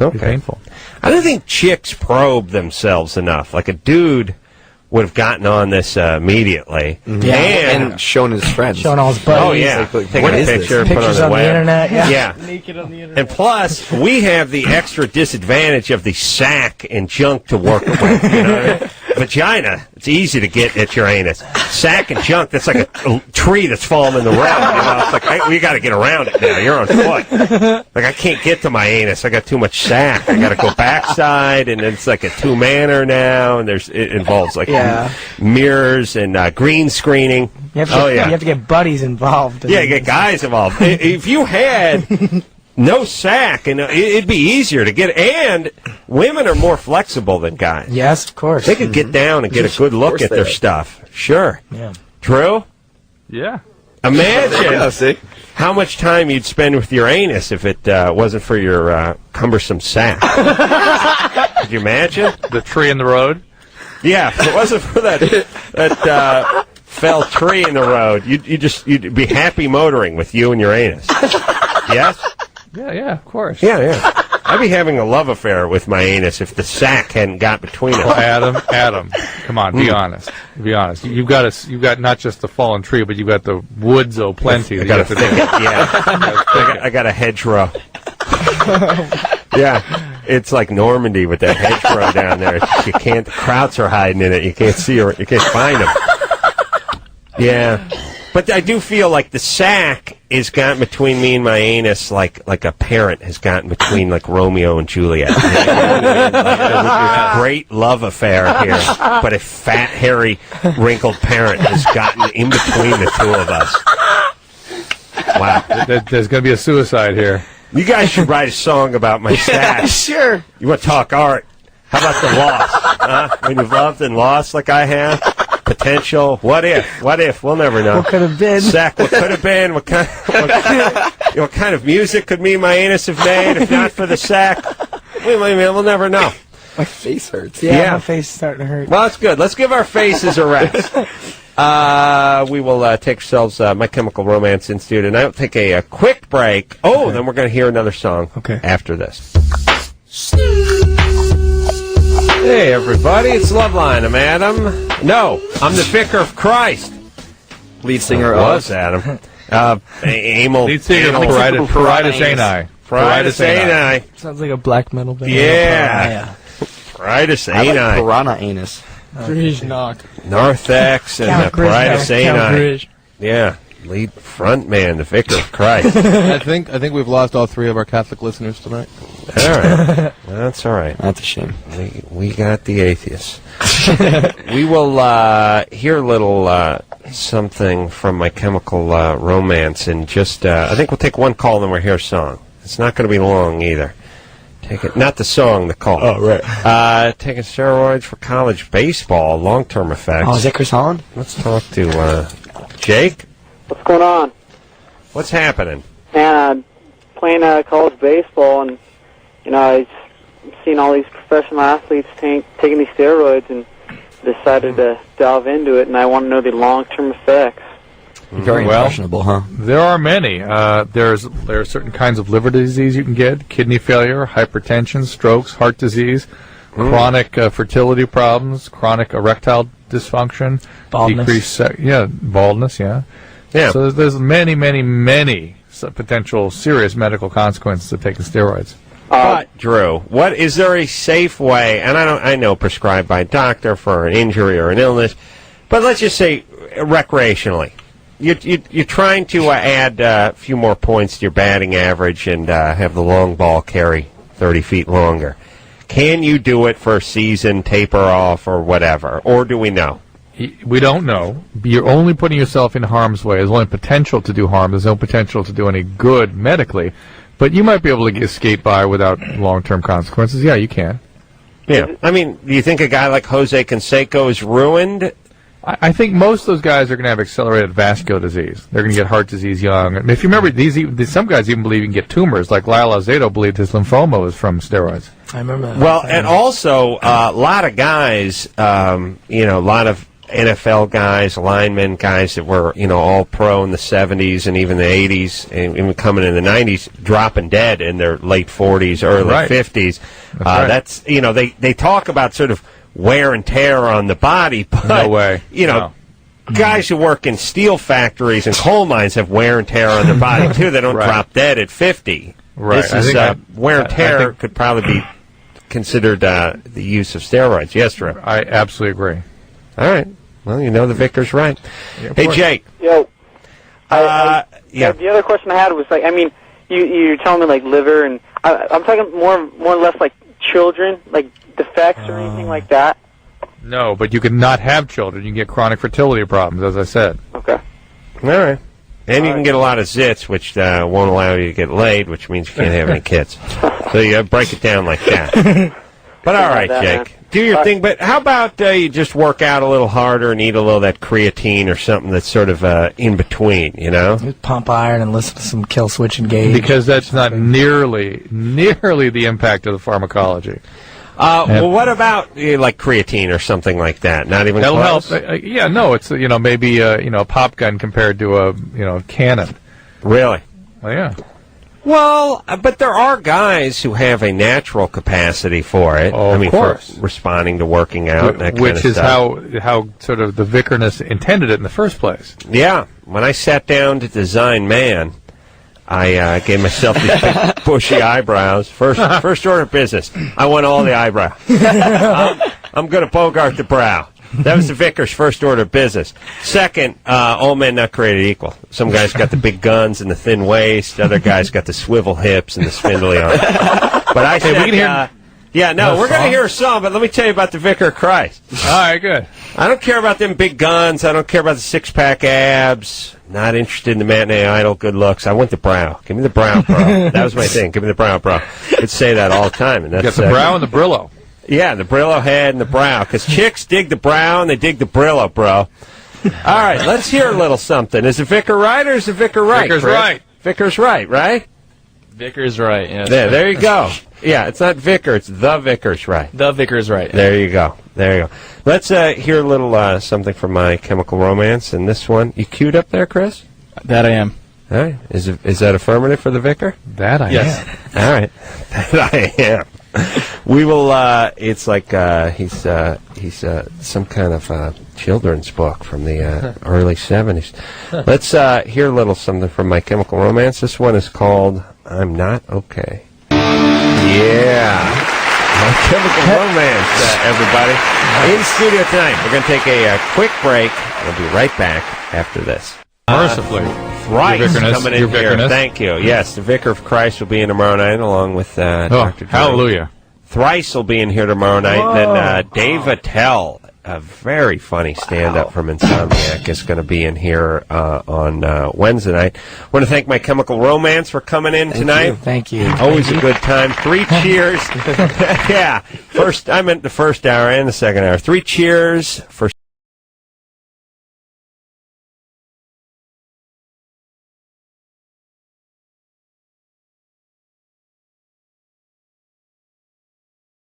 Okay. Be painful. I don't think chicks probe themselves enough. Like a dude would have gotten on this immediately. Yeah. And shown his friends. Showing all his buddies. Oh, yeah. Taking a picture, put Pictures it on the internet. Yeah. Naked on the internet. And plus, we have the extra disadvantage of the sack and junk to work with. You know what I mean? Vagina, it's easy to get at your anus. Sack and junk, that's like a tree that's fallen in the road. You know? It's like, we got to get around it now. You're on foot. Like, I can't get to my anus. I got too much sack. I got to go backside, and it's like a two-manner now, and it involves, like, mirrors and green screening. You have to get buddies involved. Yeah, get guys involved. If you had no sack, and it'd be easier to get. And women are more flexible than guys. Yes, of course. They could get down and get a good look at their stuff. Sure. Yeah. Drew? Yeah. Imagine how much time you'd spend with your anus if it wasn't for your cumbersome sack. Could you imagine? The tree in the road? Yeah, if it wasn't for that fell tree in the road, you'd be happy motoring with you and your anus. Yes? Yeah, of course. Yeah. I'd be having a love affair with my anus if the sack hadn't got between us. Well, Adam, come on, be honest. Be honest. You've got not just the fallen tree, but you've got the woods plenty. I got a thicket. Yeah, I got a hedgerow. Yeah, it's like Normandy with that hedgerow down there. You can't. The krauts are hiding in it. You can't see or you can't find them. Yeah, but I do feel like the sack has gotten between me and my anus, like a parent has gotten between like Romeo and Juliet. A great love affair here, but a fat, hairy, wrinkled parent has gotten in between the two of us. Wow, there's going to be a suicide here. You guys should write a song about my stash. Sure. You want to talk art? How about the loss? When you've loved and lost like I have? Potential. What if? We'll never know. What could have been? Sack, what could have been? What kind of music could me and my anus have made if not for the sack? We'll never know. My face hurts. Yeah, my face is starting to hurt. Well, that's good. Let's give our faces a rest. We will take ourselves My Chemical Romance in studio tonight. We'll take a quick break. Then we're going to hear another song after this. Hey, everybody. It's Loveline. I'm Adam. No, I'm the Vicar of Christ. Lead singer was Adam. Lead singer of Paritis ain't I. Paritis ain't I. Sounds like a black metal band. Yeah. Paritis ain't I. Piranha anus. Narthex and the Paritis ain't I. Yeah. Lead front man, the Vicar of Christ. I think we've lost all three of our Catholic listeners tonight. All right. That's all right. That's a shame. We got the atheists. We will hear a little something from My Chemical Romance, and just I think we'll take one call and then we'll hear a song. It's not going to be long either. Take it, not the song, the call. Oh, right. Taking steroids for college baseball, long-term effects. Oh, is that Chris Holland? Let's talk to Jake. What's going on? What's happening? Man, playing college baseball, and I've seen all these professional athletes taking these steroids, and decided to delve into it, and I want to know the long-term effects. Very impressionable, huh? There are many. There are certain kinds of liver disease you can get: kidney failure, hypertension, strokes, heart disease, chronic fertility problems, chronic erectile dysfunction, Baldness. Baldness, yeah. So there's many, many, many potential serious medical consequences of taking steroids. But Drew, what is there a safe way? And I know prescribed by a doctor for an injury or an illness, but let's just say recreationally, you're trying to add a few more points to your batting average and have the long ball carry 30 feet longer. Can you do it for a season, taper off, or whatever? Or do we know? We don't know. You're only putting yourself in harm's way. There's only potential to do harm. There's no potential to do any good medically. But you might be able to skate by without long-term consequences. Yeah, you can. Yeah. I mean, do you think a guy like Jose Canseco is ruined? I think most of those guys are going to have accelerated vascular disease. They're going to get heart disease young. And if you remember, some guys even believe you can get tumors. Like Lyle Alzado believed his lymphoma was from steroids. I remember that. Well, and also a lot of guys, a lot of NFL guys, linemen, guys that were, all pro in the 70s and even the 80s and even coming in the 90s, dropping dead in their late 40s, early 50s. That's, they talk about sort of wear and tear on the body, but, no way. Guys who work in steel factories and coal mines have wear and tear on their body, too. They don't drop dead at 50. Right. This is wear and tear could probably be considered the use of steroids. Yes, Drew? I absolutely agree. All right. Well, the vicar's right. Yeah, hey, Jake. Yo. Yeah. The other question I had was, you're telling me, liver, and I'm talking more or less like children, like defects or anything like that. No, but you can not have children. You can get chronic fertility problems, as I said. Okay. All right. And you can get a lot of zits, which won't allow you to get laid, which means you can't have any kids. So you break it down like that. But all right, Jake. Do your thing, but how about you just work out a little harder and eat a little of that creatine or something that's sort of in between, Just pump iron and listen to some Kill Switch Engage. Because that's not nearly the impact of the pharmacology. Well, what about like creatine or something like that? Not even that'll close? help. It's maybe a pop gun compared to a cannon. Really? Well, yeah. Well, but there are guys who have a natural capacity for it. Of course. For responding to working out, and that kind of which is stuff. how sort of the vicarness intended it in the first place. Yeah. When I sat down to design Man, I gave myself these big bushy eyebrows. First order of business. I want all the eyebrow. I'm going to Bogart the brow. That was the vicar's first order of business. Second, all men not created equal. Some guys got the big guns and the thin waist. Other guys got the swivel hips and the spindly arms. But I said, we can hear. We're going to hear a song, but let me tell you about the Vicar of Christ. All right, good. I don't care about them big guns. I don't care about the six-pack abs. Not interested in the matinee idol good looks. I want the brow. Give me the brow, bro. That was my thing. Give me the brow, bro. I'd say that all the time. And that's, you got the brow and the Brillo. Yeah, the Brillo head and the brow. Because chicks dig the brow and they dig the Brillo, bro. All right, let's hear a little something. Is the Vicar right or is the Vicar right? Vicar's Chris? right. Vicar's right? Vicar's right, yes. There you go. Yeah, it's not Vicar, it's the Vicar's right. The Vicar's right. There you go. Let's hear a little something from My Chemical Romance. And this one, you queued up there, Chris? That I am. All right. Is that affirmative for the Vicar? That I am. All right. That I am. We will, it's like he's some kind of children's book from the early 70s. Let's hear a little something from My Chemical Romance. This one is called I'm Not Okay. Yeah. My Chemical Romance, everybody. In studio tonight. We're going to take a quick break. We'll be right back after this. Mercifully. Thrice coming in here. Thank you. Yes, the Vicar of Christ will be in tomorrow night along with Dr. Hallelujah. Thrice will be in here tomorrow night. Whoa. And then Dave Attell, a very funny stand-up from Insomniac, is going to be in here on Wednesday night. I want to thank My Chemical Romance for coming in tonight. Thank you. Always a good time. 3 cheers. Yeah. I meant the first hour and the second hour. 3 cheers for